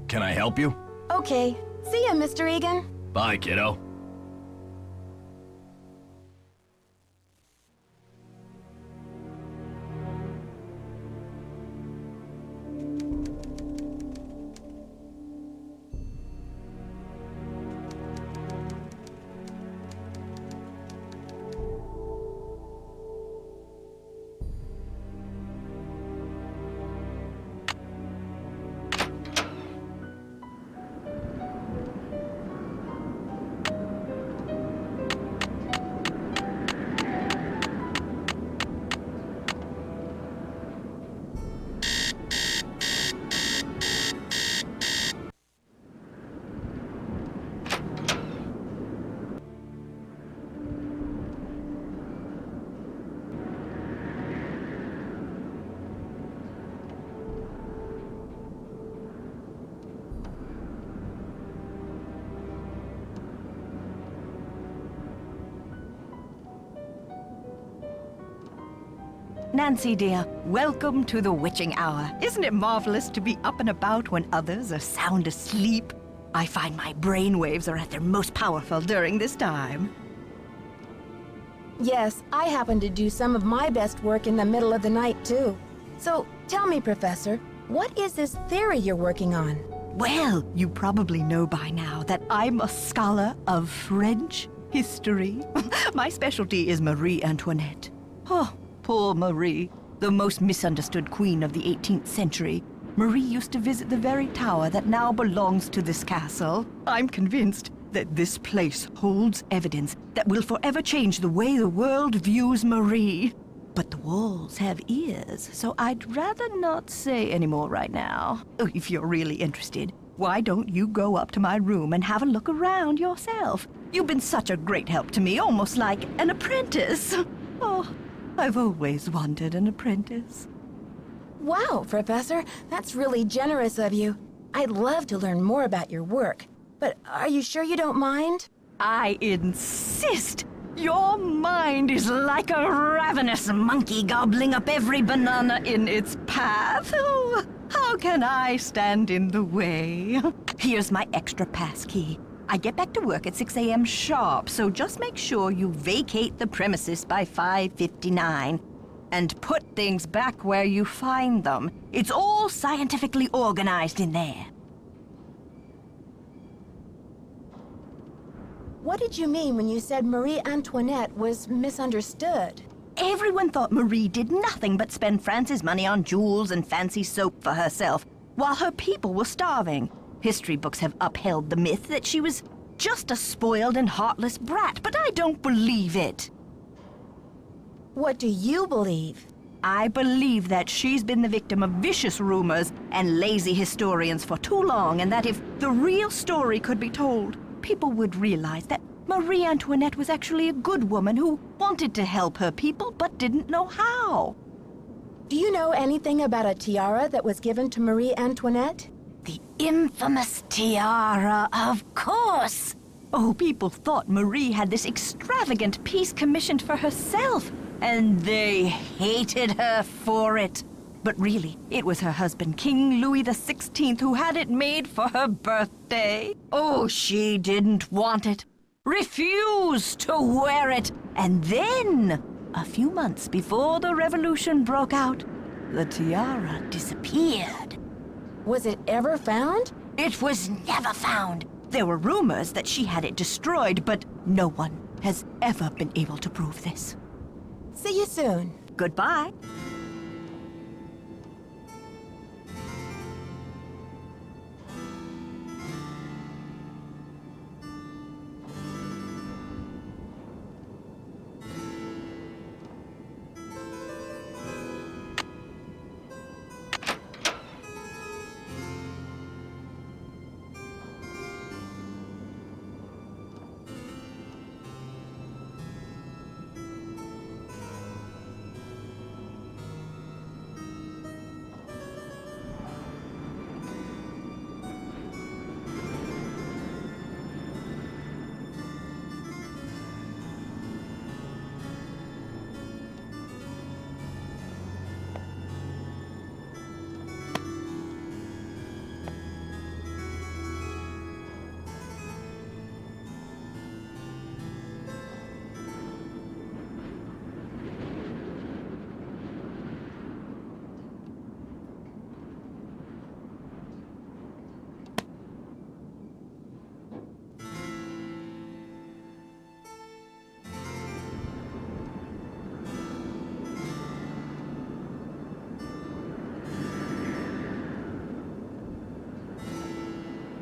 Can I help you? Okay. See ya, Mr. Egan. Bye, kiddo. Nancy, dear, welcome to the witching hour. Isn't it marvelous to be up and about when others are sound asleep? I find my brain waves are at their most powerful during this time. Yes, I happen to do some of my best work in the middle of the night, too. So, tell me, Professor, what is this theory you're working on? Well, you probably know by now that I'm a scholar of French history. My specialty is Marie Antoinette. Oh, poor Marie, the most misunderstood queen of the 18th century. Marie used to visit the very tower that now belongs to this castle. I'm convinced that this place holds evidence that will forever change the way the world views Marie. But the walls have ears, so I'd rather not say any more right now. Oh, if you're really interested, why don't you go up to my room and have a look around yourself? You've been such a great help to me, almost like an apprentice. Oh, I've always wanted an apprentice. Wow, Professor, that's really generous of you. I'd love to learn more about your work, but are you sure you don't mind? I insist! Your mind is like a ravenous monkey gobbling up every banana in its path. Oh, how can I stand in the way? Here's my extra pass key. I get back to work at 6 a.m. sharp, so just make sure you vacate the premises by 5:59. and put things back where you find them. It's all scientifically organized in there. What did you mean when you said Marie Antoinette was misunderstood? Everyone thought Marie did nothing but spend France's money on jewels and fancy soap for herself, while her people were starving. History books have upheld the myth that she was just a spoiled and heartless brat, but I don't believe it. What do you believe? I believe that she's been the victim of vicious rumors and lazy historians for too long, and that if the real story could be told, people would realize that Marie Antoinette was actually a good woman who wanted to help her people but didn't know how. Do you know anything about a tiara that was given to Marie Antoinette? The infamous tiara, of course! Oh, people thought Marie had this extravagant piece commissioned for herself, and they hated her for it. But really, it was her husband, King Louis XVI, who had it made for her birthday. Oh, she didn't want it. Refused to wear it. And then, a few months before the revolution broke out, the tiara disappeared. Was it ever found? It was never found. There were rumors that she had it destroyed, but no one has ever been able to prove this. See you soon. Goodbye.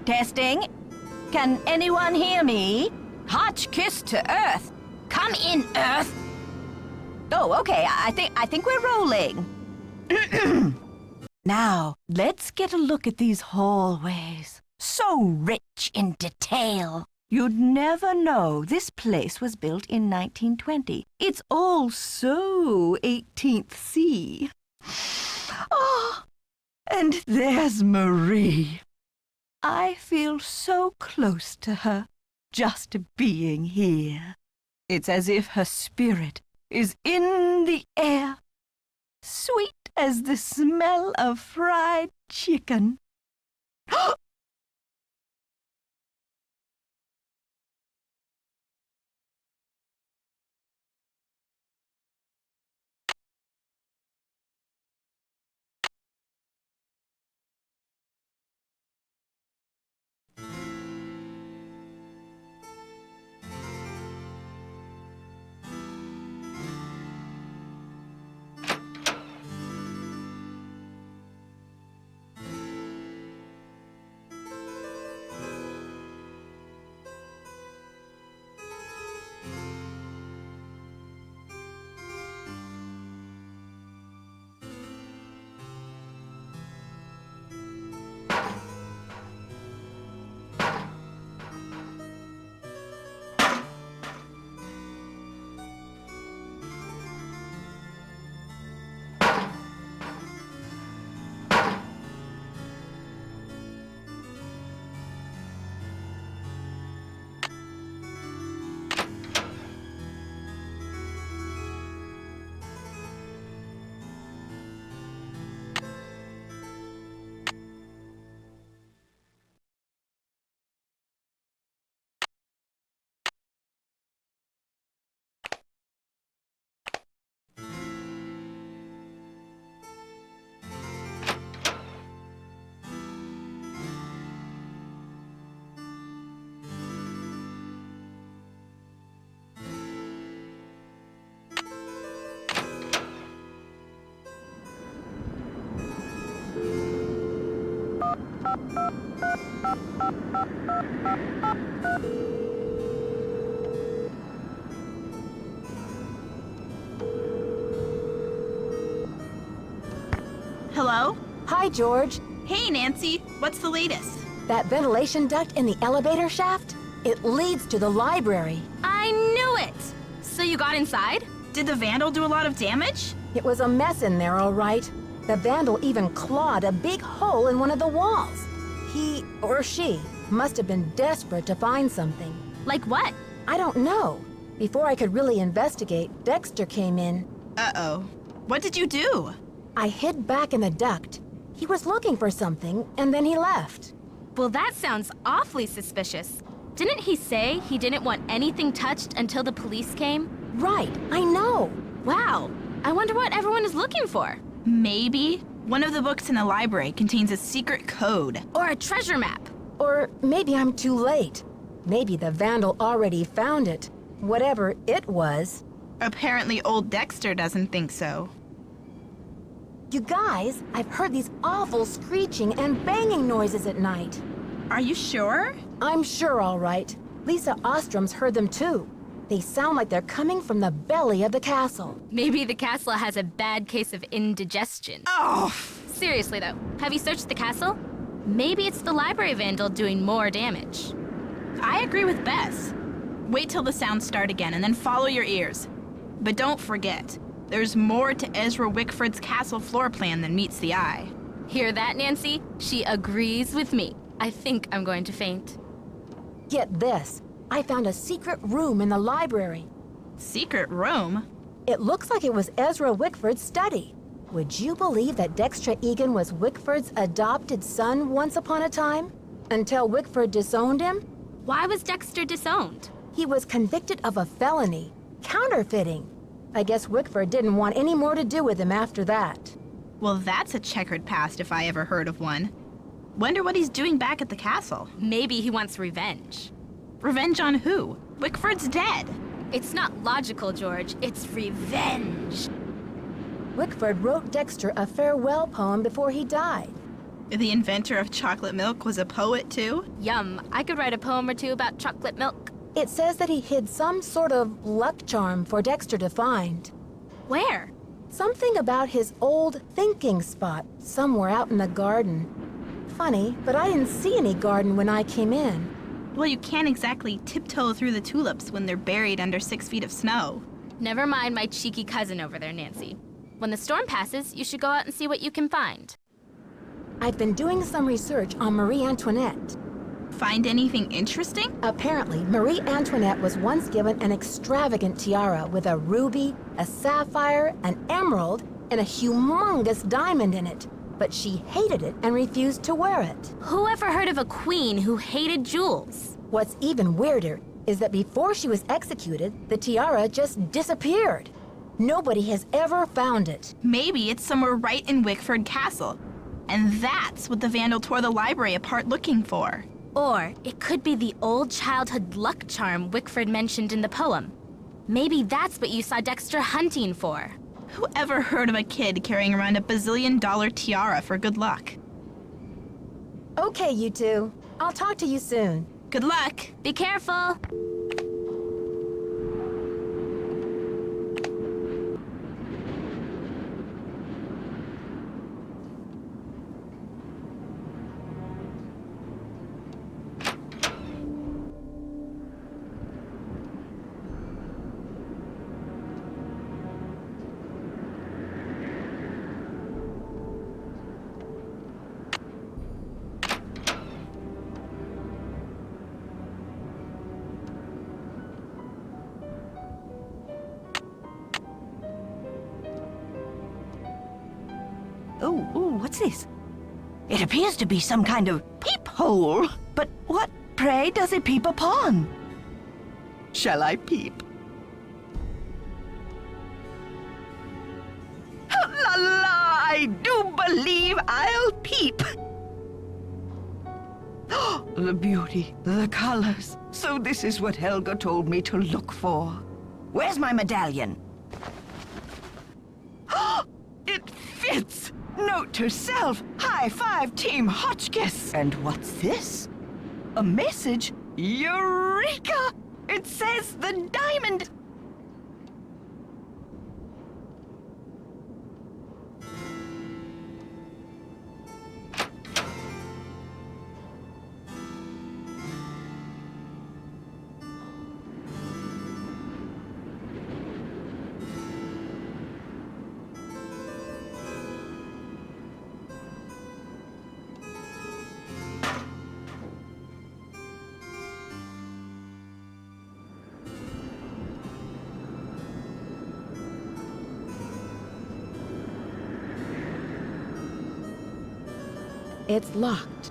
Testing. Can anyone hear me? Hotchkiss to Earth. Come in, Earth. Oh, okay. I think we're rolling. Now, let's get a look at these hallways. So rich in detail. You'd never know this place was built in 1920. It's all so 18th C. Oh, and there's Marie. I feel so close to her, just being here. It's as if her spirit is in the air, sweet as the smell of fried chicken. Hello? Hi, George. Hey, Nancy. What's the latest? That ventilation duct in the elevator shaft? It leads to the library. I knew it! So you got inside? Did the vandal do a lot of damage? It was a mess in there, all right. The vandal even clawed a big hole in one of the walls. He or she must have been desperate to find something. Like what? I don't know. Before I could really investigate, Dexter came in. Uh-oh. What did you do? I hid back in the duct. He was looking for something, and then he left. Well, that sounds awfully suspicious. Didn't he say he didn't want anything touched until the police came? Right, I know. Wow. I wonder what everyone is looking for. Maybe one of the books in the library contains a secret code. Or a treasure map. Or maybe I'm too late. Maybe the vandal already found it. Whatever it was. Apparently old Dexter doesn't think so. You guys, I've heard these awful screeching and banging noises at night. Are you sure? I'm sure, all right. Lisa Ostrom's heard them too. They sound like they're coming from the belly of the castle. Maybe the castle has a bad case of indigestion. Oh! Seriously though, have you searched the castle? Maybe it's the library vandal doing more damage. I agree with Bess. Wait till the sounds start again and then follow your ears. But don't forget, there's more to Ezra Wickford's castle floor plan than meets the eye. Hear that, Nancy? She agrees with me. I think I'm going to faint. Get this. I found a secret room in the library. Secret room? It looks like it was Ezra Wickford's study. Would you believe that Dexter Egan was Wickford's adopted son once upon a time? Until Wickford disowned him? Why was Dexter disowned? He was convicted of a felony, counterfeiting. I guess Wickford didn't want any more to do with him after that. Well, that's a checkered past if I ever heard of one. Wonder what he's doing back at the castle. Maybe he wants revenge. Revenge on who? Wickford's dead. It's not logical, George. It's revenge. Wickford wrote Dexter a farewell poem before he died. The inventor of chocolate milk was a poet, too? Yum. I could write a poem or two about chocolate milk. It says that he hid some sort of luck charm for Dexter to find. Where? Something about his old thinking spot somewhere out in the garden. Funny, but I didn't see any garden when I came in. Well, you can't exactly tiptoe through the tulips when they're buried under 6 feet of snow. Never mind my cheeky cousin over there, Nancy. When the storm passes, you should go out and see what you can find. I've been doing some research on Marie Antoinette. Find anything interesting? Apparently, Marie Antoinette was once given an extravagant tiara with a ruby, a sapphire, an emerald, and a humongous diamond in it. But she hated it and refused to wear it. Who ever heard of a queen who hated jewels? What's even weirder is that before she was executed, the tiara just disappeared. Nobody has ever found it. Maybe it's somewhere right in Wickford Castle. And that's what the vandal tore the library apart looking for. Or it could be the old childhood luck charm Wickford mentioned in the poem. Maybe that's what you saw Dexter hunting for. Who ever heard of a kid carrying around a bazillion-dollar tiara for good luck? Okay, you two. I'll talk to you soon. Good luck. Be careful. Oh, what's this? It appears to be some kind of peephole. But what, pray, does it peep upon? Shall I peep? La la! I do believe I'll peep! The beauty, the colors. So this is what Helga told me to look for. Where's my medallion? It fits! Note Note to self, high five Team Hotchkiss. And what's this? A message? Eureka! It says the diamond... It's locked.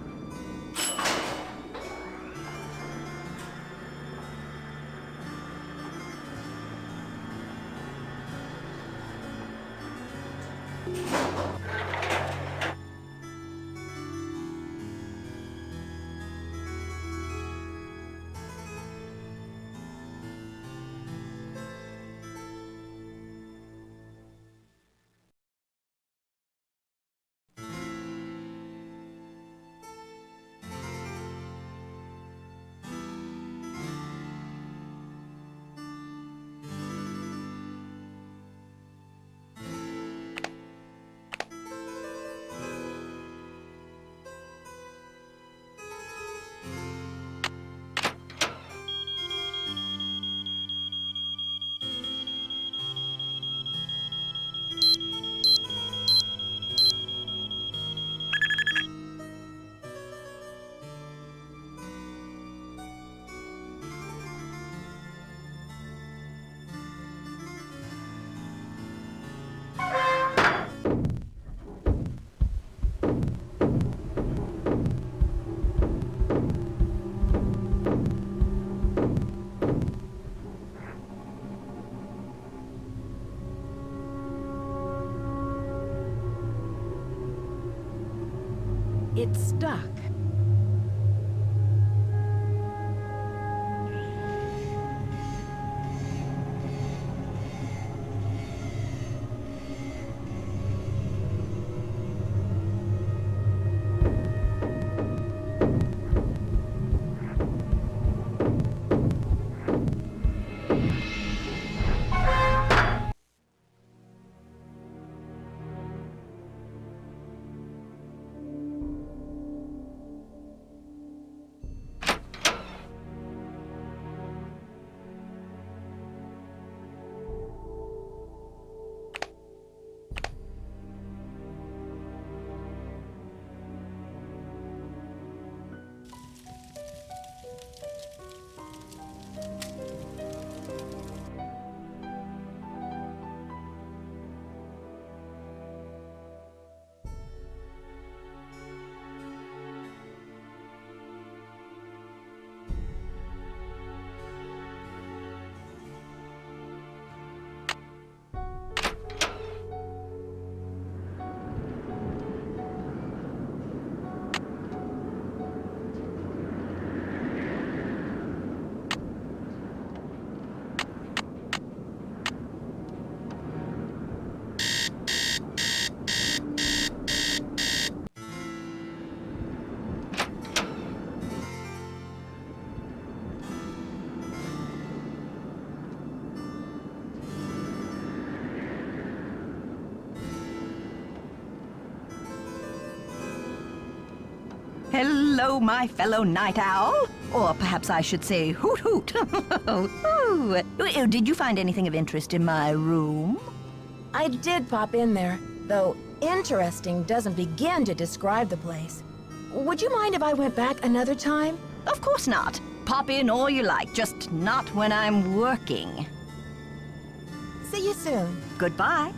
It's stuck. Hello, my fellow night owl. Or perhaps I should say hoot hoot. Ooh. Did you find anything of interest in my room? I did pop in there, though interesting doesn't begin to describe the place. Would you mind if I went back another time? Of course not. Pop in all you like, just not when I'm working. See you soon. Goodbye.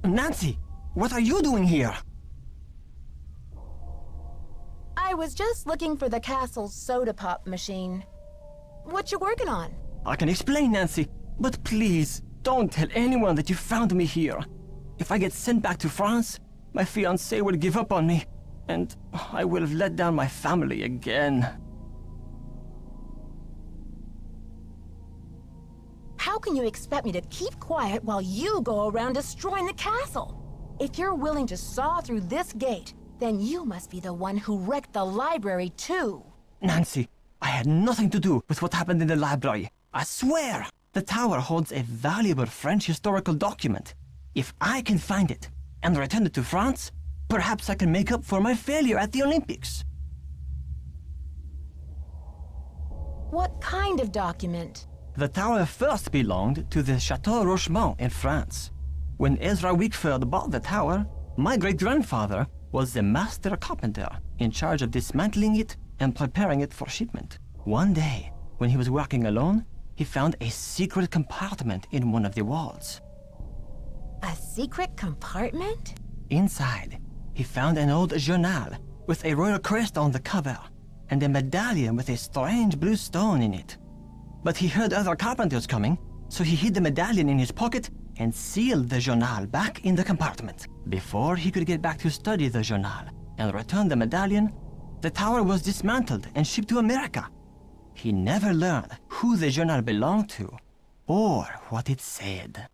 Nancy, what are you doing here? I was just looking for the castle's soda pop machine. What you working on? I can explain, Nancy, but please, don't tell anyone that you found me here. If I get sent back to France, my fiancé will give up on me, and I will have let down my family again. How can you expect me to keep quiet while you go around destroying the castle? If you're willing to saw through this gate, then you must be the one who wrecked the library too. Nancy, I had nothing to do with what happened in the library. I swear! The tower holds a valuable French historical document. If I can find it and return it to France, perhaps I can make up for my failure at the Olympics. What kind of document? The tower first belonged to the Chateau Rochemont in France. When Ezra Wickford bought the tower, my great-grandfather was the master carpenter in charge of dismantling it and preparing it for shipment. One day, when he was working alone, he found a secret compartment in one of the walls. A secret compartment? Inside, he found an old journal with a royal crest on the cover and a medallion with a strange blue stone in it. But he heard other carpenters coming, so he hid the medallion in his pocket and sealed the journal back in the compartment. Before he could get back to study the journal and return the medallion, the tower was dismantled and shipped to America. He never learned who the journal belonged to or what it said.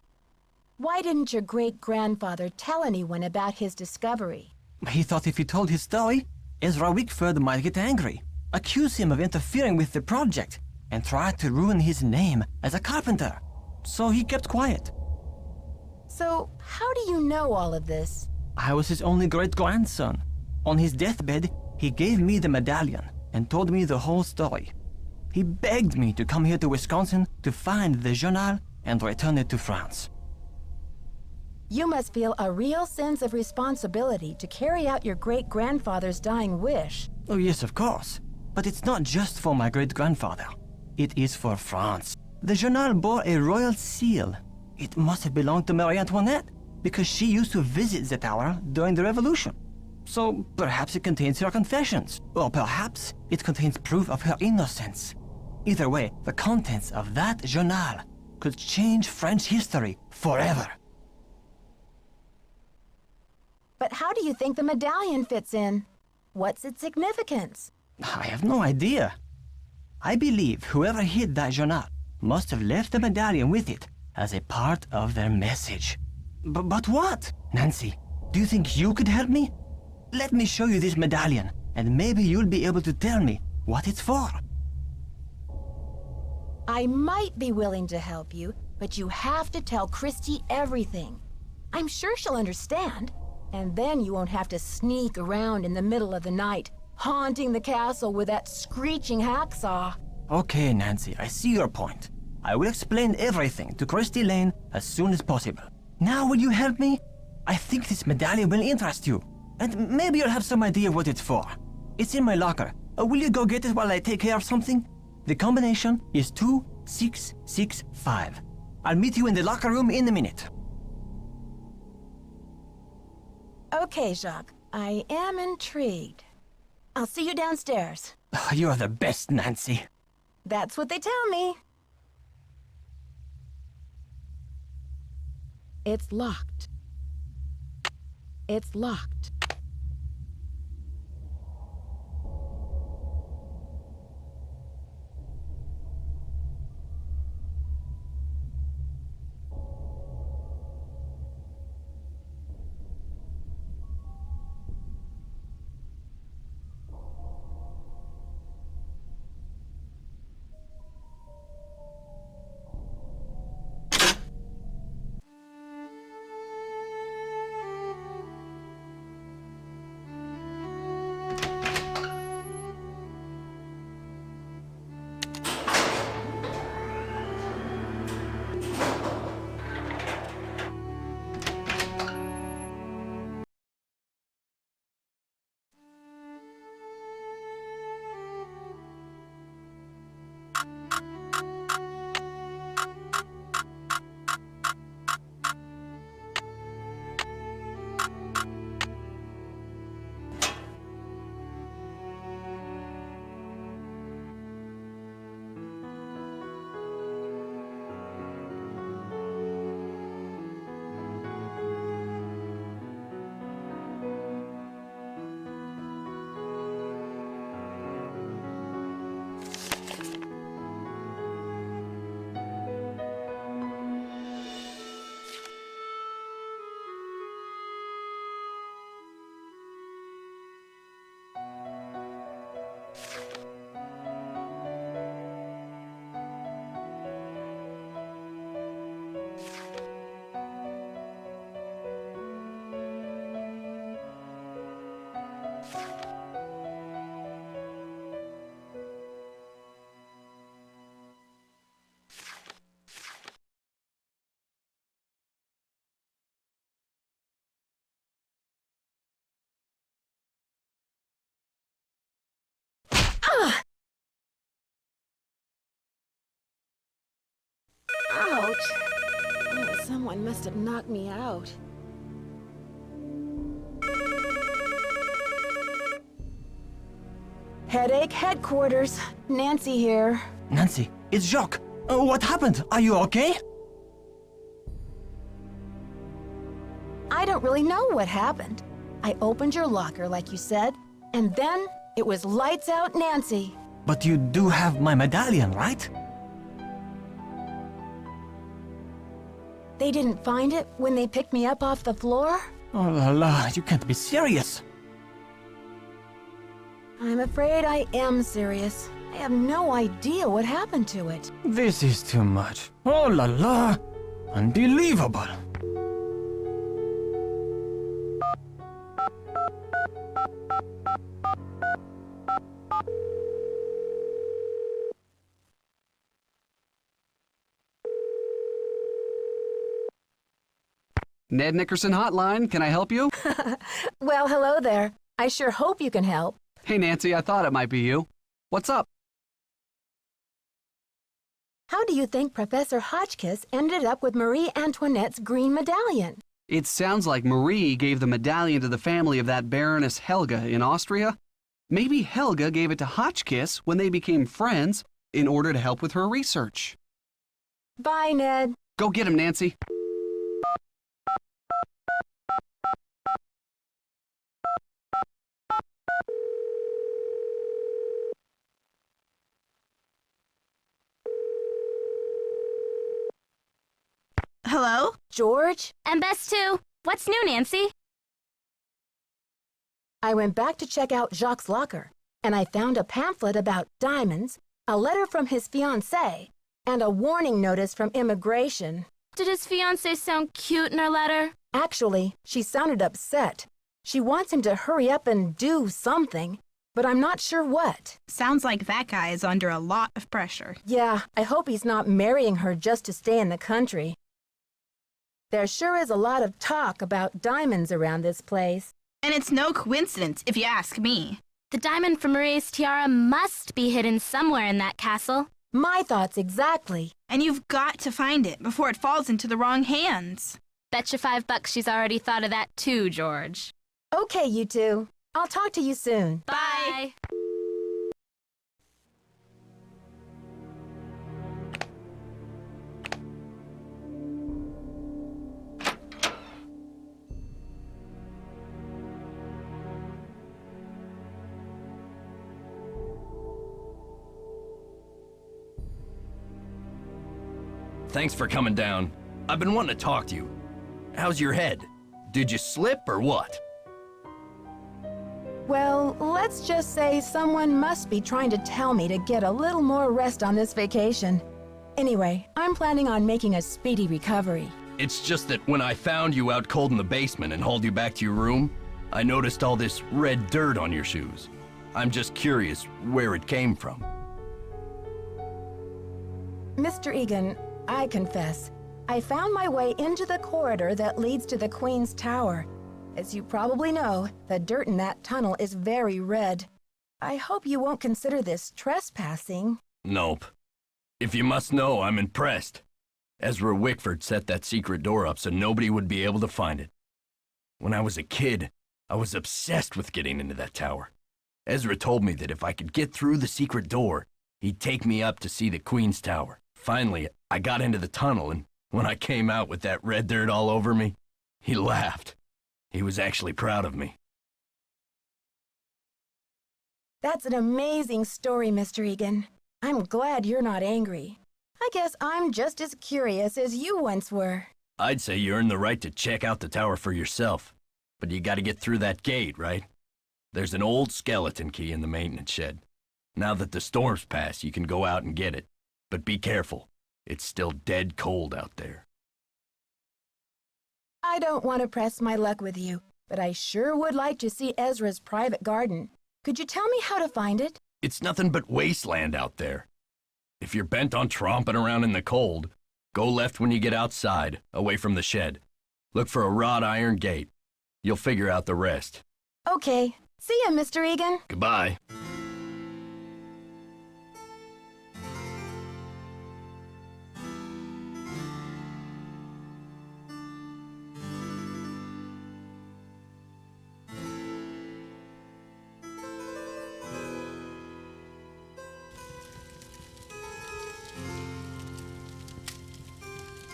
Why didn't your great-grandfather tell anyone about his discovery? He thought if he told his story, Ezra Wickford might get angry, accuse him of interfering with the project, and try to ruin his name as a carpenter. So he kept quiet. So, how do you know all of this? I was his only great-grandson. On his deathbed, he gave me the medallion and told me the whole story. He begged me to come here to Wisconsin to find the journal and return it to France. You must feel a real sense of responsibility to carry out your great-grandfather's dying wish. Oh yes, of course. But it's not just for my great-grandfather. It is for France. The journal bore a royal seal. It must have belonged to Marie Antoinette, because she used to visit the tower during the Revolution. So perhaps it contains her confessions, or perhaps it contains proof of her innocence. Either way, the contents of that journal could change French history forever. But how do you think the medallion fits in? What's its significance? I have no idea. I believe whoever hid that journal must have left the medallion with it as a part of their message. But what? Nancy, do you think you could help me? Let me show you this medallion, and maybe you'll be able to tell me what it's for. I might be willing to help you, but you have to tell Christy everything. I'm sure she'll understand, and then you won't have to sneak around in the middle of the night, haunting the castle with that screeching hacksaw. Okay, Nancy, I see your point. I will explain everything to Christy Lane as soon as possible. Now will you help me? I think this medallion will interest you, and maybe you'll have some idea what it's for. It's in my locker. Will you go get it while I take care of something? The combination is 2665. I'll meet you in the locker room in a minute. Okay, Jacques. I am intrigued. I'll see you downstairs. You're the best, Nancy. That's what they tell me. It's locked. It's locked. Someone must have knocked me out. Headache headquarters. Nancy here. Nancy, it's Jacques. What happened? Are you okay? I don't really know what happened. I opened your locker like you said, and then it was lights out Nancy. But you do have my medallion, right? They didn't find it when they picked me up off the floor? Oh la la, you can't be serious. I'm afraid I am serious. I have no idea what happened to it. This is too much. Oh la la, unbelievable. Ned Nickerson Hotline, can I help you? Well, hello there. I sure hope you can help. Hey Nancy, I thought it might be you. What's up? How do you think Professor Hotchkiss ended up with Marie Antoinette's green medallion? It sounds like Marie gave the medallion to the family of that Baroness Helga in Austria. Maybe Helga gave it to Hotchkiss when they became friends in order to help with her research. Bye, Ned. Go get him, Nancy. Hello? George? And Bess too. What's new, Nancy? I went back to check out Jacques' locker, and I found a pamphlet about diamonds, a letter from his fiancée, and a warning notice from immigration. Did his fiancée sound cute in her letter? Actually, she sounded upset. She wants him to hurry up and do something, but I'm not sure what. Sounds like that guy is under a lot of pressure. Yeah, I hope he's not marrying her just to stay in the country. There sure is a lot of talk about diamonds around this place. And it's no coincidence, if you ask me. The diamond from Marie's tiara must be hidden somewhere in that castle. My thoughts exactly. And you've got to find it before it falls into the wrong hands. Bet you $5 she's already thought of that too, George. Okay, you two. I'll talk to you soon. Bye. Thanks for coming down. I've been wanting to talk to you. How's your head? Did you slip or what? Well, let's just say someone must be trying to tell me to get a little more rest on this vacation. Anyway, I'm planning on making a speedy recovery. It's just that when I found you out cold in the basement and hauled you back to your room, I noticed all this red dirt on your shoes. I'm just curious where it came from. Mr. Egan, I confess, I found my way into the corridor that leads to the Queen's Tower. As you probably know, the dirt in that tunnel is very red. I hope you won't consider this trespassing. Nope. If you must know, I'm impressed. Ezra Wickford set that secret door up so nobody would be able to find it. When I was a kid, I was obsessed with getting into that tower. Ezra told me that if I could get through the secret door, he'd take me up to see the Queen's Tower. Finally, I got into the tunnel, and when I came out with that red dirt all over me, he laughed. He was actually proud of me. That's an amazing story, Mr. Egan. I'm glad you're not angry. I guess I'm just as curious as you once were. I'd say you earned the right to check out the tower for yourself, but you gotta get through that gate, right? There's an old skeleton key in the maintenance shed. Now that the storm's passed, you can go out and get it. But be careful. It's still dead cold out there. I don't want to press my luck with you, but I sure would like to see Ezra's private garden. Could you tell me how to find it? It's nothing but wasteland out there. If you're bent on tromping around in the cold, go left when you get outside, away from the shed. Look for a wrought iron gate. You'll figure out the rest. Okay. See ya, Mr. Egan. Goodbye.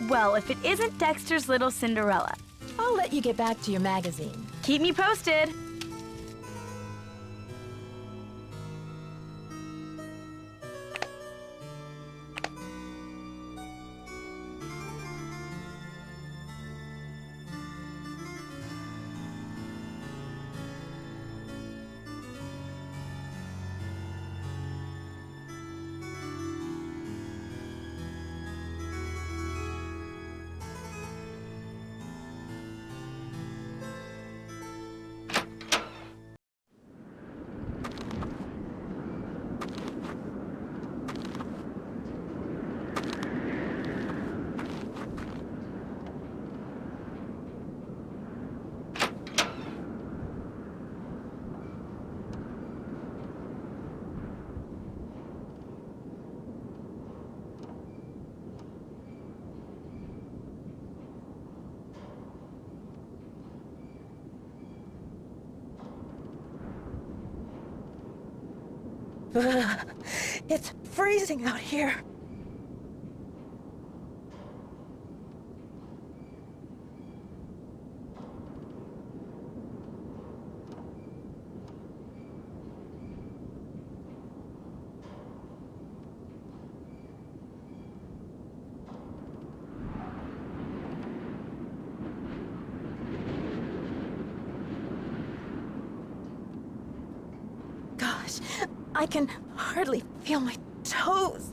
Well, if it isn't Dexter's Little Cinderella. I'll let you get back to your magazine. Keep me posted. Ugh, it's freezing out here. Gosh, I can hardly feel my toes.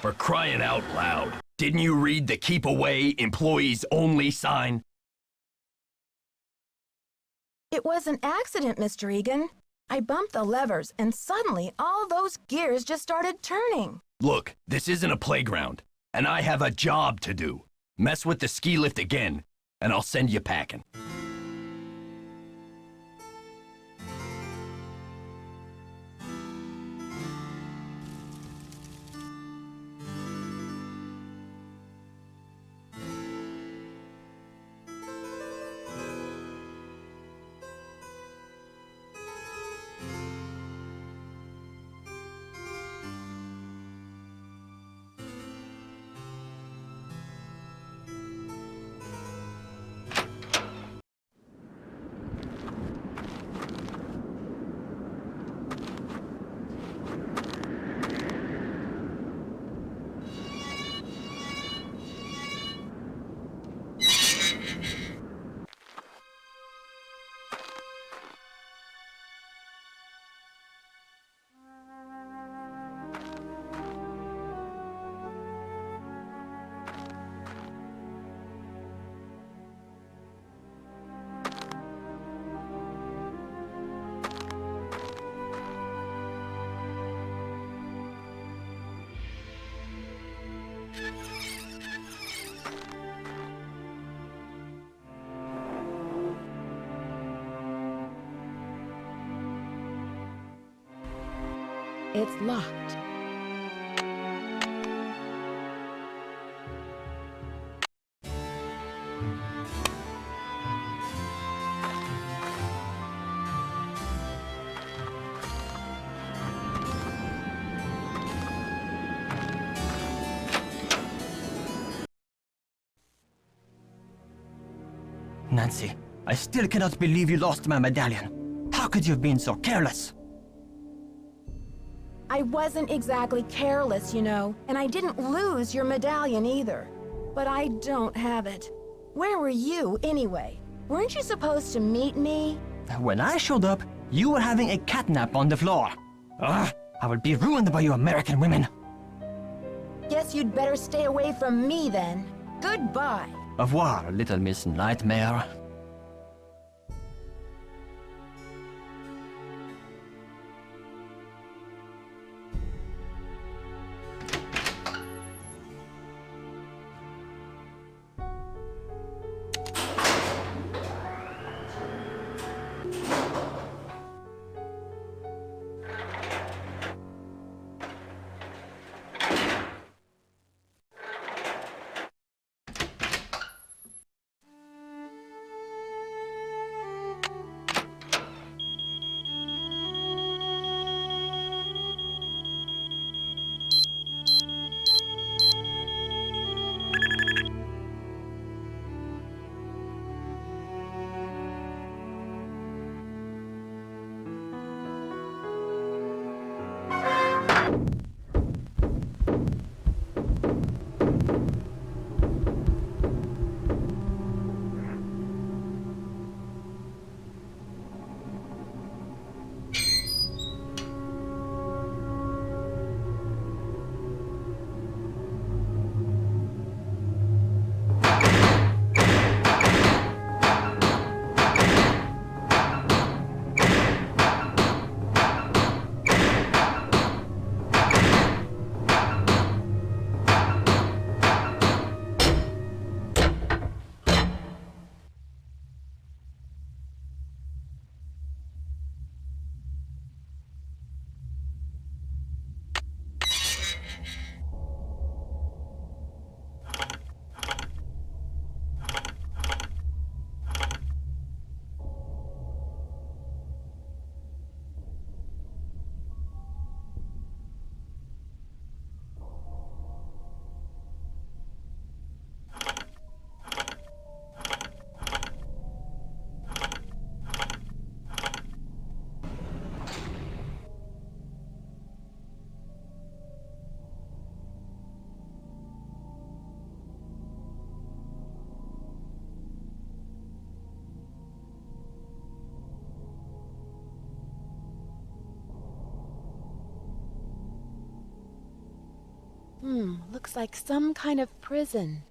For crying out loud. Didn't you read the keep away, employees only sign? It was an accident, Mr. Egan. I bumped the levers, and suddenly all those gears just started turning. Look, this isn't a playground, and I have a job to do. Mess with the ski lift again, and I'll send you packing. It's locked. Nancy, I still cannot believe you lost my medallion. How could you have been so careless? I wasn't exactly careless, you know, and I didn't lose your medallion either. But I don't have it. Where were you, anyway? Weren't you supposed to meet me? When I showed up, you were having a catnap on the floor. Ugh, I will be ruined by you American women. Guess you'd better stay away from me then. Goodbye. Au revoir, little Miss Nightmare. Looks like some kind of prison.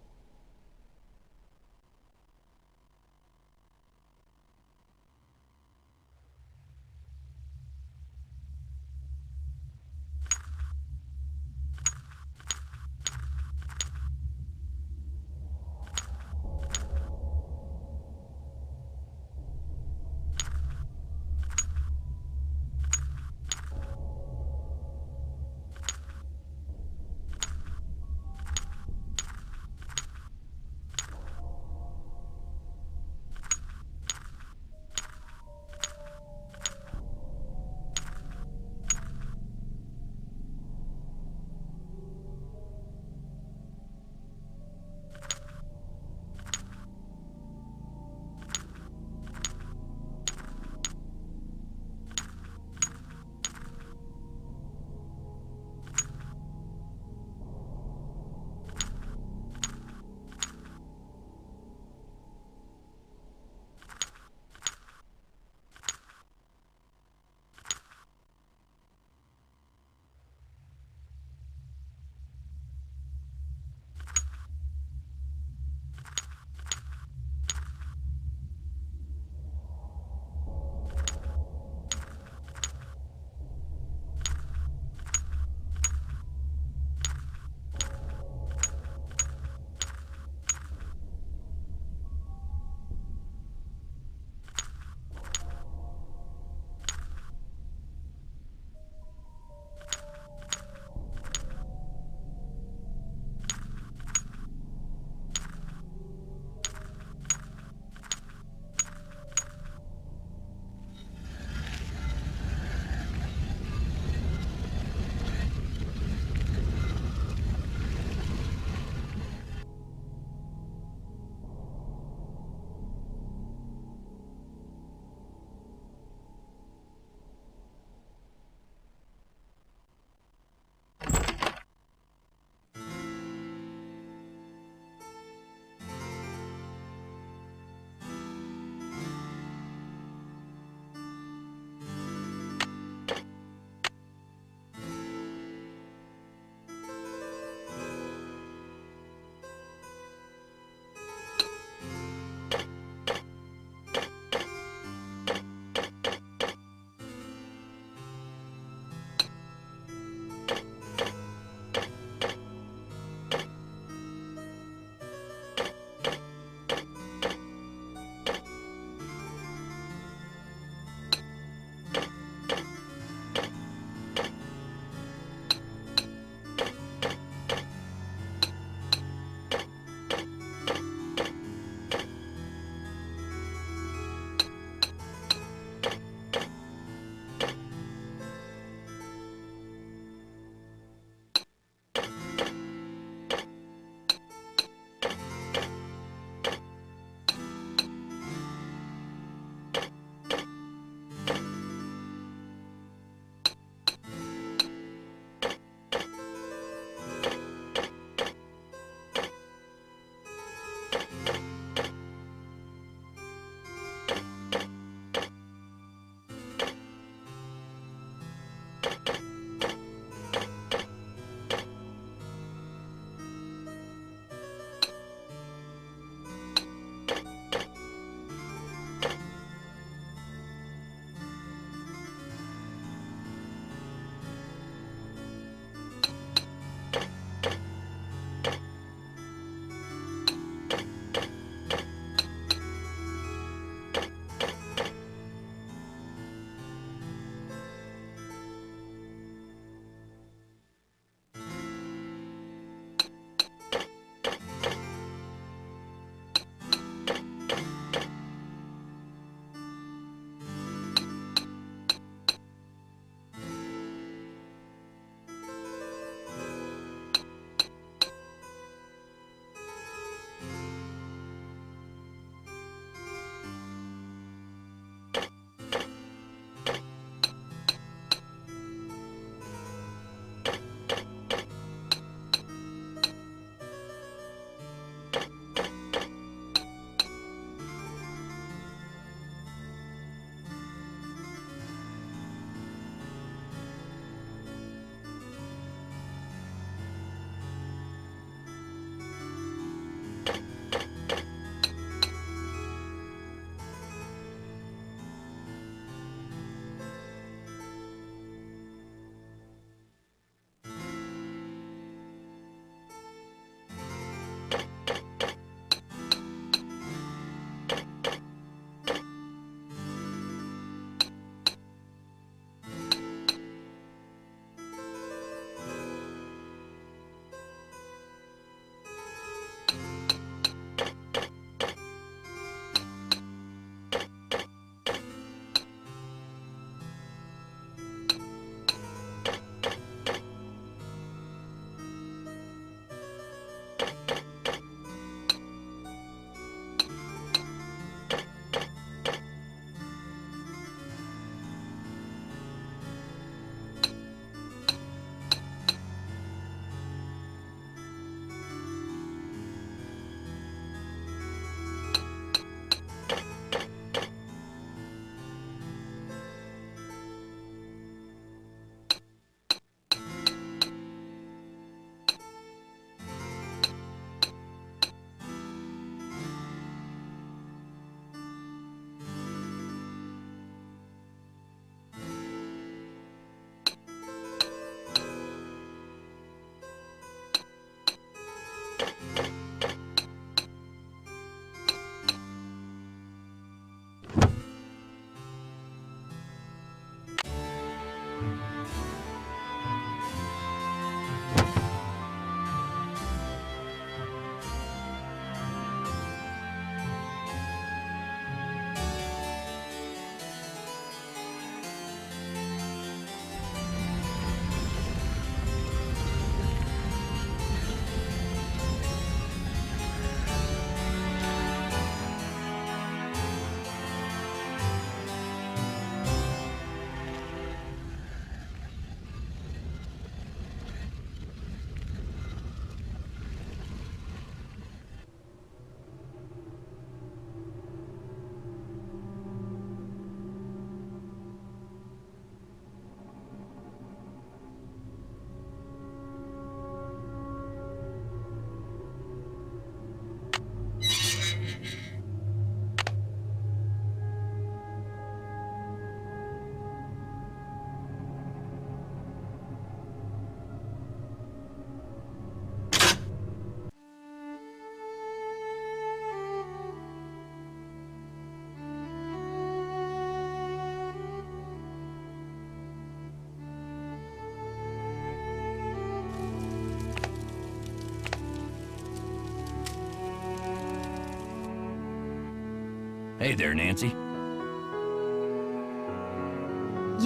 Hey there, Nancy.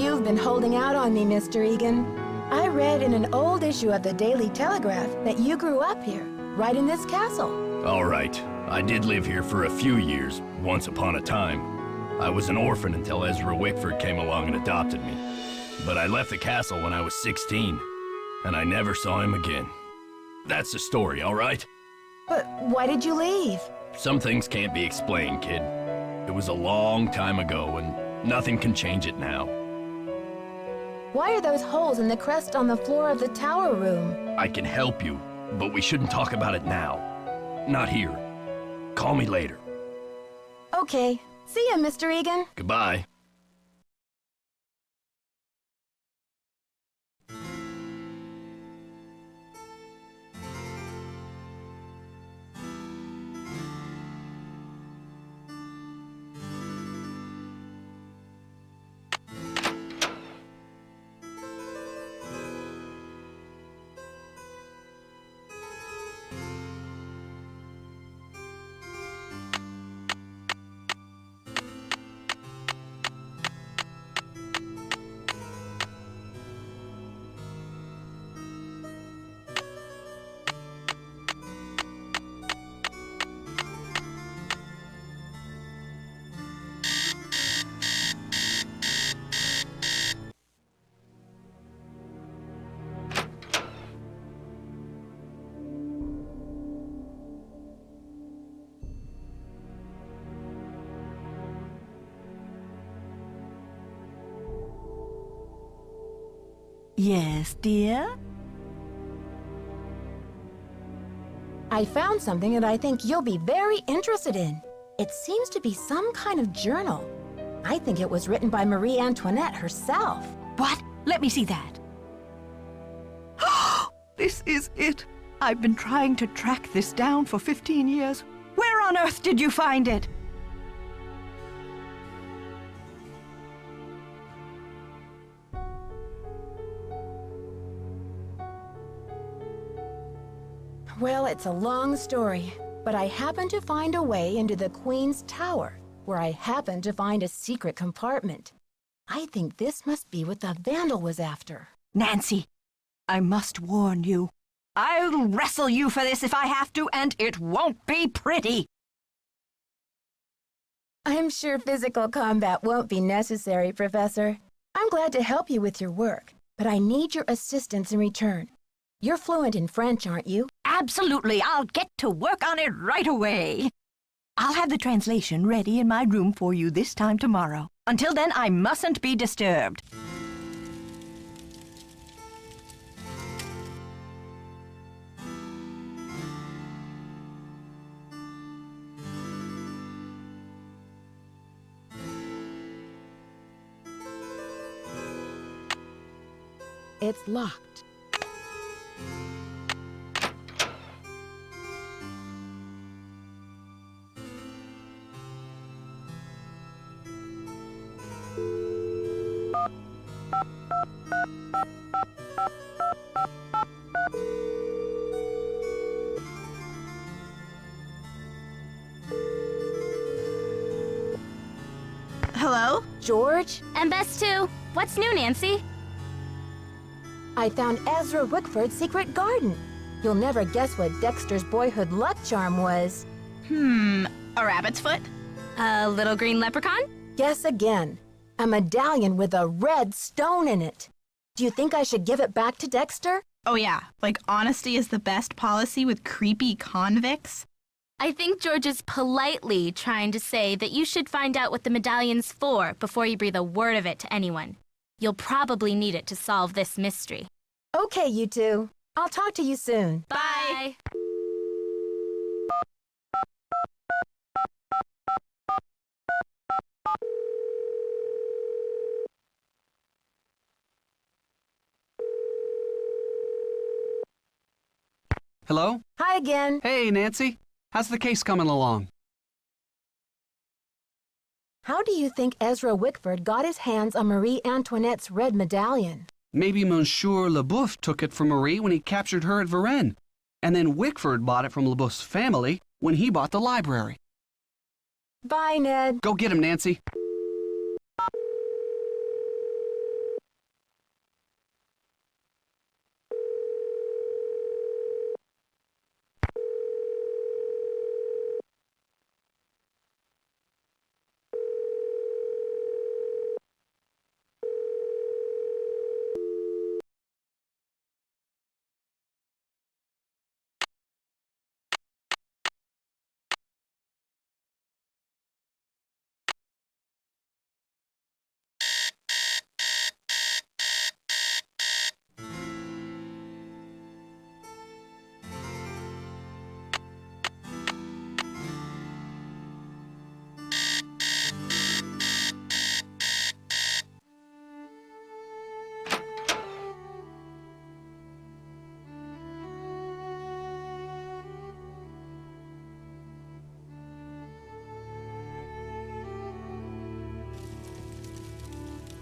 You've been holding out on me, Mr. Egan. I read in an old issue of the Daily Telegraph that you grew up here, right in this castle. All right. I did live here for a few years, once upon a time. I was an orphan until Ezra Wickford came along and adopted me. But I left the castle when I was 16, and I never saw him again. That's the story, all right? But why did you leave? Some things can't be explained, kid. It was a long time ago, and nothing can change it now. Why are those holes in the crest on the floor of the tower room? I can help you, but we shouldn't talk about it now. Not here. Call me later. Okay. See ya, Mr. Egan. Goodbye. Yes, dear? I found something that I think you'll be very interested in. It seems to be some kind of journal. I think it was written by Marie Antoinette herself. What? Let me see that. This is it. I've been trying to track this down for 15 years. Where on earth did you find it? Well, it's a long story, but I happened to find a way into the Queen's Tower, where I happened to find a secret compartment. I think this must be what the vandal was after. Nancy, I must warn you. I'll wrestle you for this if I have to, and it won't be pretty. I'm sure physical combat won't be necessary, Professor. I'm glad to help you with your work, but I need your assistance in return. You're fluent in French, aren't you? Absolutely. I'll get to work on it right away. I'll have the translation ready in my room for you this time tomorrow. Until then, I mustn't be disturbed. It's locked. Hello? George, And best too. What's new, Nancy? I found Ezra Wickford's secret garden. You'll never guess what Dexter's boyhood luck charm was. A rabbit's foot? A little green leprechaun? Guess again. A medallion with a red stone in it. Do you think I should give it back to Dexter? Oh yeah, like honesty is the best policy with creepy convicts? I think George is politely trying to say that you should find out what the medallion's for before you breathe a word of it to anyone. You'll probably need it to solve this mystery. Okay, you two. I'll talk to you soon. Bye! Hello? Hi again. Hey, Nancy. How's the case coming along? How do you think Ezra Wickford got his hands on Marie Antoinette's red medallion? Maybe Monsieur Leboeuf took it from Marie when he captured her at Varennes, and then Wickford bought it from Leboeuf's family when he bought the library. Bye, Ned. Go get him, Nancy.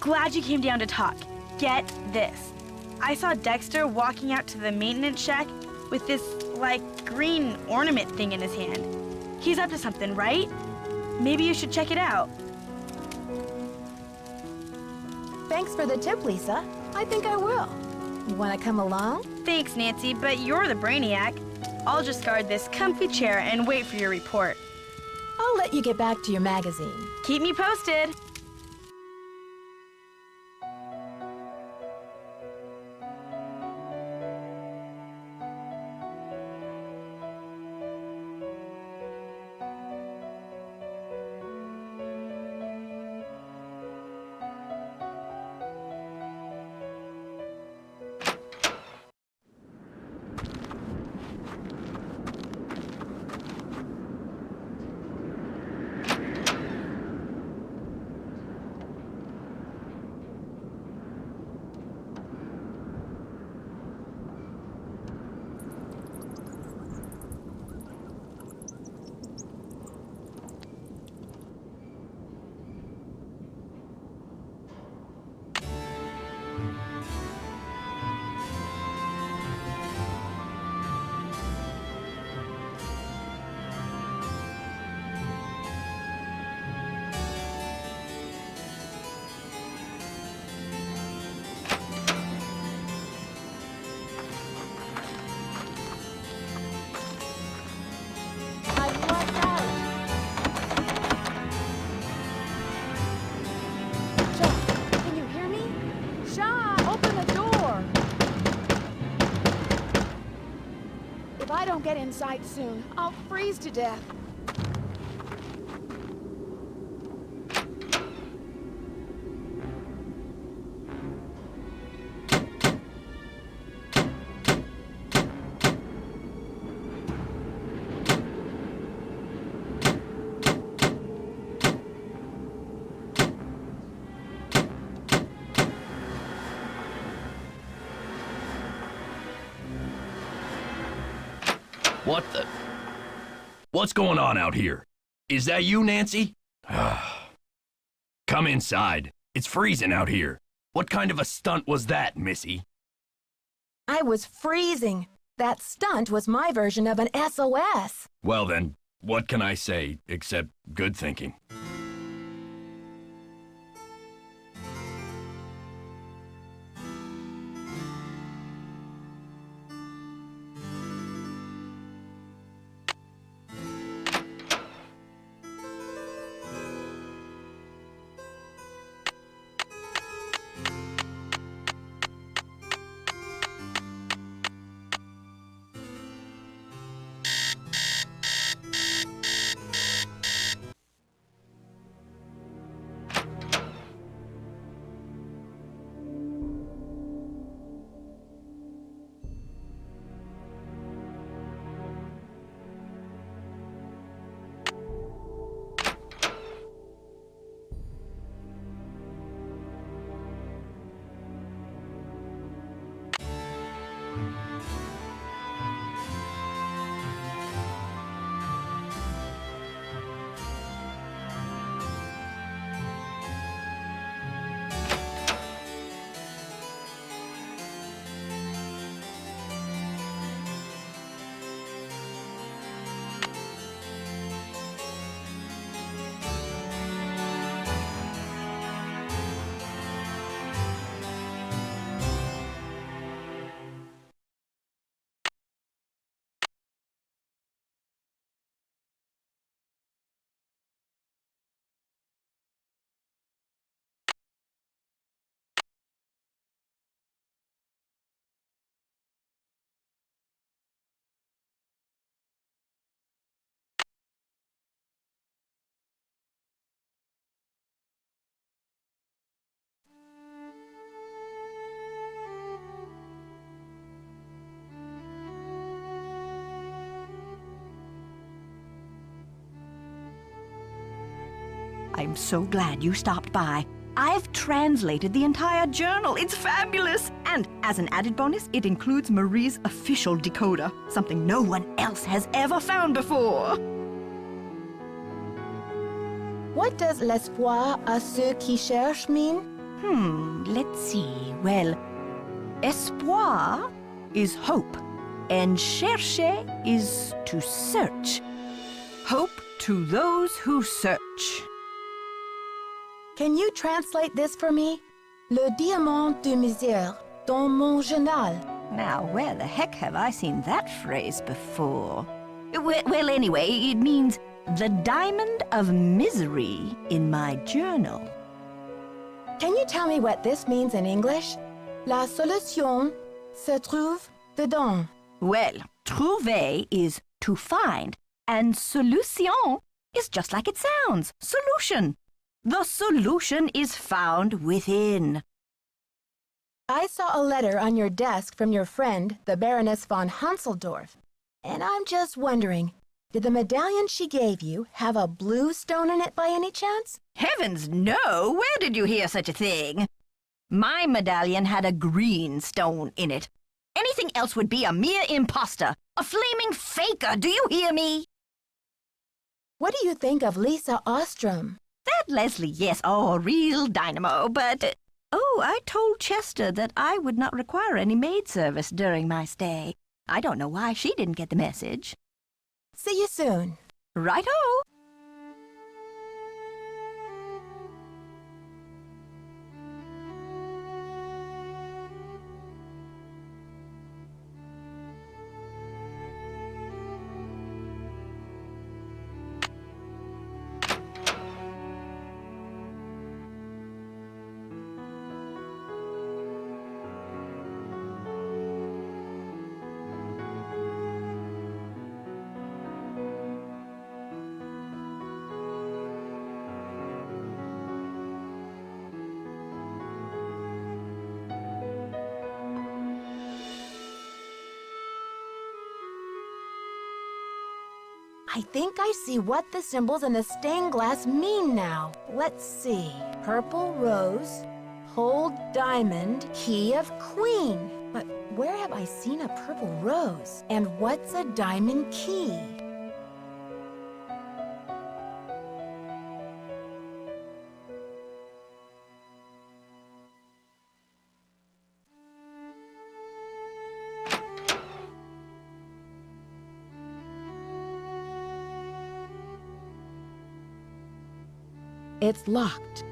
Glad you came down to talk. Get this. I saw Dexter walking out to the maintenance shack with this, like, green ornament thing in his hand. He's up to something, right? Maybe you should check it out. Thanks for the tip, Lisa. I think I will. You want to come along? Thanks, Nancy, but you're the brainiac. I'll just guard this comfy chair and wait for your report. I'll let you get back to your magazine. Keep me posted. Can you hear me? Shaw, open the door! If I don't get inside soon, I'll freeze to death. What the? What's going on out here? Is that you, Nancy? Come inside. It's freezing out here. What kind of a stunt was that, Missy? I was freezing. That stunt was my version of an SOS. Well then, what can I say except good thinking? I'm so glad you stopped by. I've translated the entire journal. It's fabulous! And as an added bonus, it includes Marie's official decoder, something no one else has ever found before. What does l'espoir à ceux qui cherchent mean? Let's see. Well, espoir is hope, and chercher is to search. Hope to those who search. Can you translate this for me? Le diamant de misère dans mon journal. Now, where the heck have I seen that phrase before? Well, anyway, it means the diamond of misery in my journal. Can you tell me what this means in English? La solution se trouve dedans. Well, trouver is to find, and solution is just like it sounds, solution. The solution is found within. I saw a letter on your desk from your friend, the Baroness von Hanseldorf, and I'm just wondering, did the medallion she gave you have a blue stone in it by any chance? Heavens no! Where did you hear such a thing? My medallion had a green stone in it. Anything else would be a mere imposter, a flaming faker, do you hear me? What do you think of Lisa Ostrom? That Leslie, yes, oh, real dynamo, but... I told Chester that I would not require any maid service during my stay. I don't know why she didn't get the message. See you soon. Right-o! I think I see what the symbols in the stained glass mean now. Let's see. Purple rose, hold diamond, key of queen. But where have I seen a purple rose? And what's a diamond key? It's locked.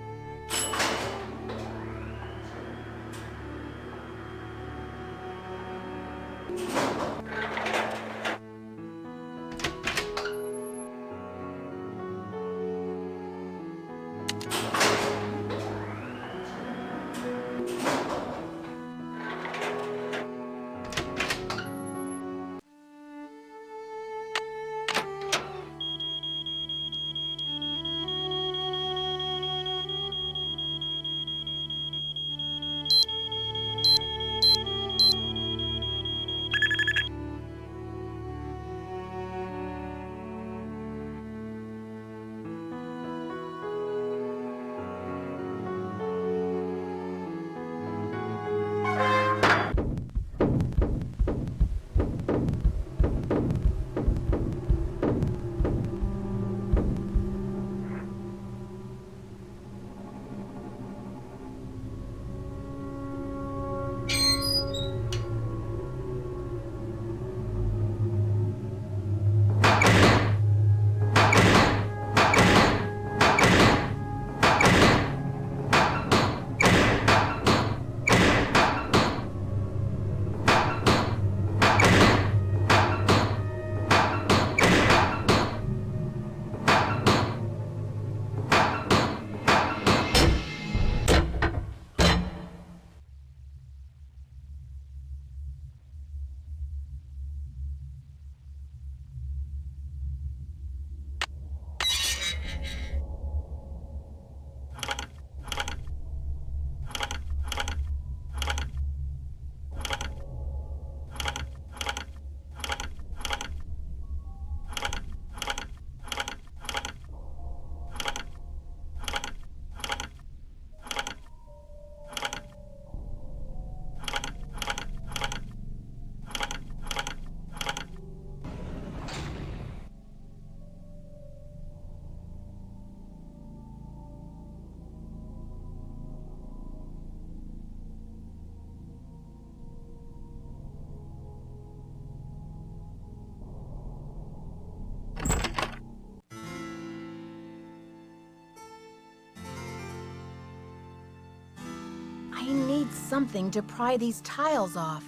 I need something to pry these tiles off.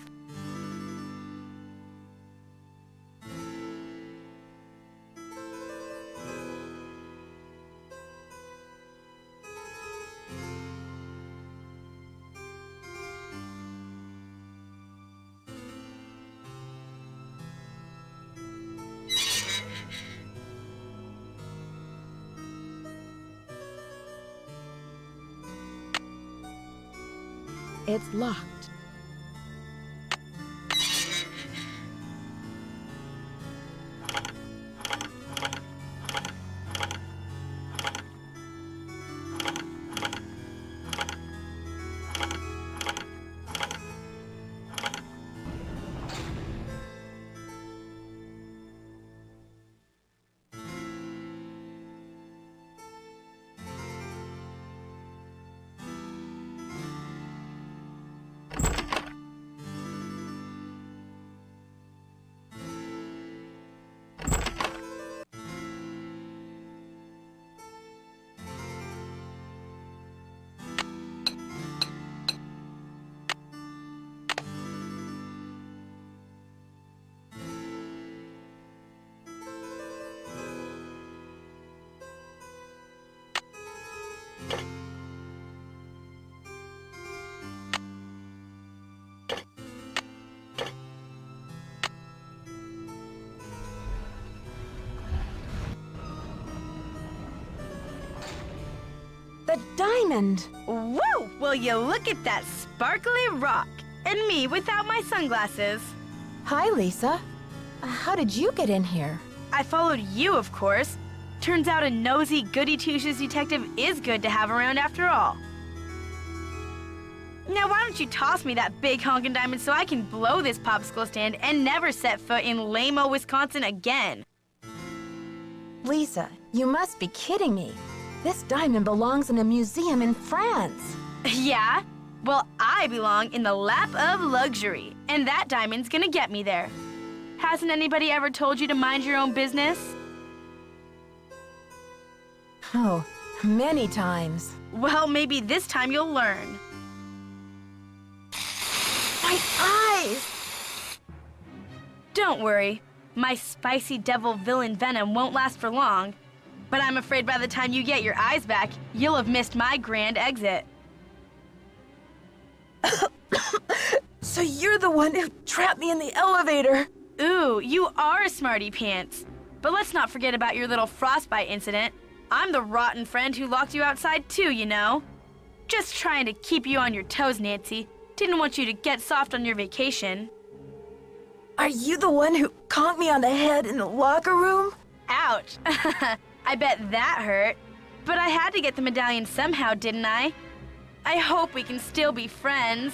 It's locked. The diamond! Woo! Will you look at that sparkly rock? And me without my sunglasses. Hi, Lisa. How did you get in here? I followed you, of course. Turns out a nosy, goody-two-shoes detective is good to have around after all. Now, why don't you toss me that big honkin' diamond so I can blow this popsicle stand and never set foot in lame-o Wisconsin again? Lisa, you must be kidding me. This diamond belongs in a museum in France. Yeah? Well, I belong in the lap of luxury, and that diamond's gonna get me there. Hasn't anybody ever told you to mind your own business? Oh, many times. Well, maybe this time you'll learn. My eyes! Don't worry. My spicy devil villain venom won't last for long. But I'm afraid by the time you get your eyes back, you'll have missed my grand exit. So you're the one who trapped me in the elevator. Ooh, you are a smarty pants. But let's not forget about your little frostbite incident. I'm the rotten friend who locked you outside too, you know. Just trying to keep you on your toes, Nancy. Didn't want you to get soft on your vacation. Are you the one who conked me on the head in the locker room? Ouch. I bet that hurt. But I had to get the medallion somehow, didn't I? I hope we can still be friends.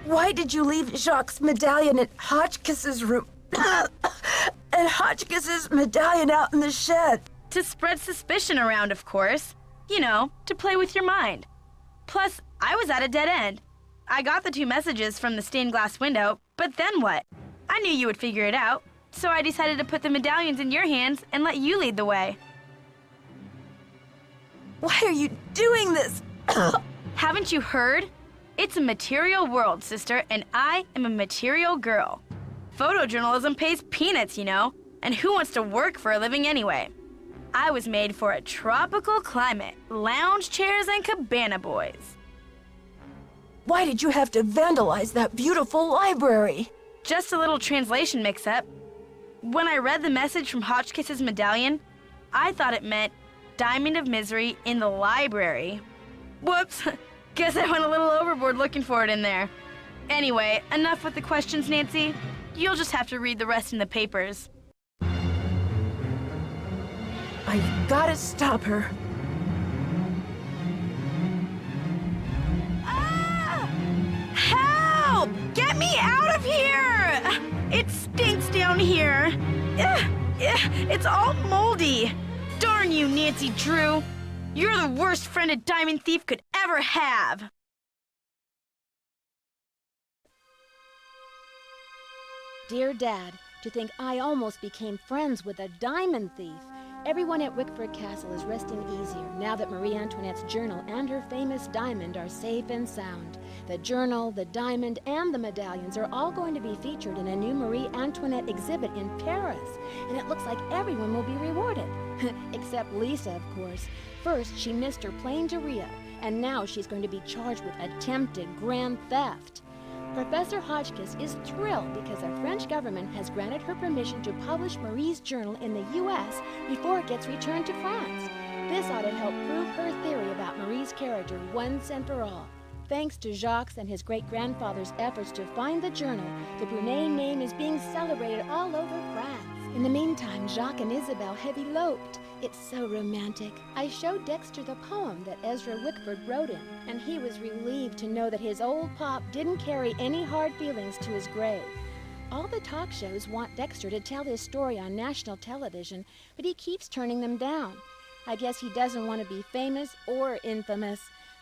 Why did you leave Jacques' medallion at Hotchkiss's room? And Hotchkiss's medallion out in the shed? To spread suspicion around, of course. You know, to play with your mind. Plus, I was at a dead end. I got the 2 messages from the stained glass window, but then what? I knew you would figure it out, so I decided to put the medallions in your hands and let you lead the way. Why are you doing this? Haven't you heard? It's a material world, sister, and I am a material girl. Photojournalism pays peanuts, you know, and who wants to work for a living anyway? I was made for a tropical climate, lounge chairs and cabana boys. Why did you have to vandalize that beautiful library? Just a little translation mix-up. When I read the message from Hotchkiss's medallion, I thought it meant Diamond of Misery in the library. Whoops, guess I went a little overboard looking for it in there. Anyway, enough with the questions, Nancy. You'll just have to read the rest in the papers. I've gotta stop her. Help! Get me out of here! It stinks down here. It's all moldy. Darn you, Nancy Drew. You're the worst friend a diamond thief could ever have. Dear Dad, to think I almost became friends with a diamond thief. Everyone at Wickford Castle is resting easier now that Marie Antoinette's journal and her famous diamond are safe and sound. The journal, the diamond, and the medallions are all going to be featured in a new Marie Antoinette exhibit in Paris, and it looks like everyone will be rewarded. Except Lisa, of course. First, she missed her plane to Rio, and now she's going to be charged with attempted grand theft. Professor Hotchkiss is thrilled because the French government has granted her permission to publish Marie's journal in the U.S. before it gets returned to France. This ought to help prove her theory about Marie's character once and for all. Thanks to Jacques and his great-grandfather's efforts to find the journal, the Brunet name is being celebrated all over France. In the meantime, Jacques and Isabel have eloped. It's so romantic. I showed Dexter the poem that Ezra Wickford wrote him, and he was relieved to know that his old pop didn't carry any hard feelings to his grave. All the talk shows want Dexter to tell his story on national television, but he keeps turning them down. I guess he doesn't want to be famous or infamous.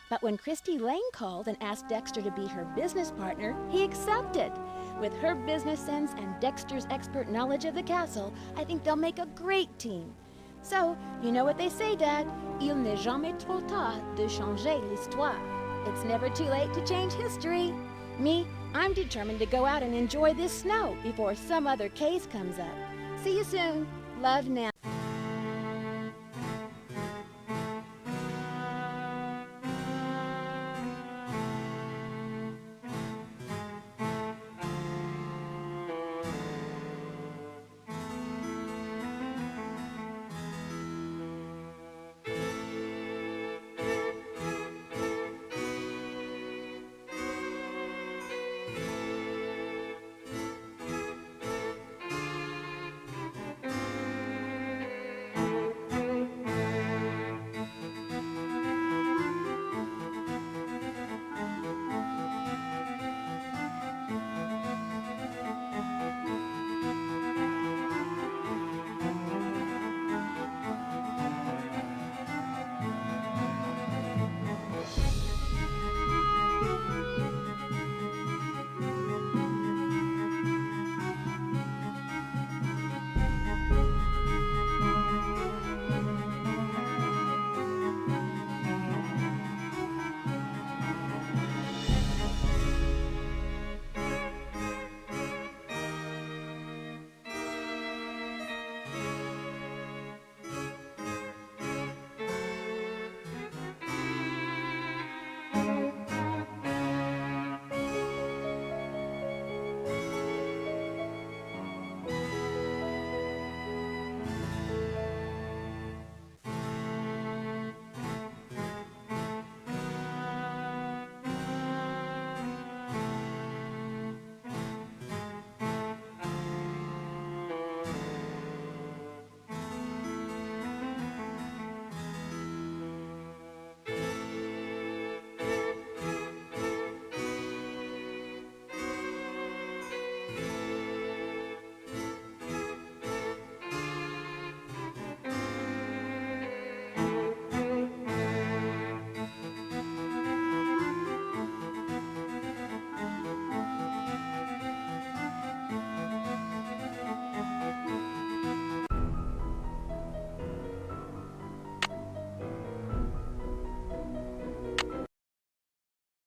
But when Christy Lane called and asked Dexter to be her business partner, he accepted. With her business sense and Dexter's expert knowledge of the castle, I think they'll make a great team. So, you know what they say, Dad. Il n'est jamais trop tard de changer l'histoire. It's never too late to change history. Me, I'm determined to go out and enjoy this snow before some other case comes up. See you soon. Love, Nan.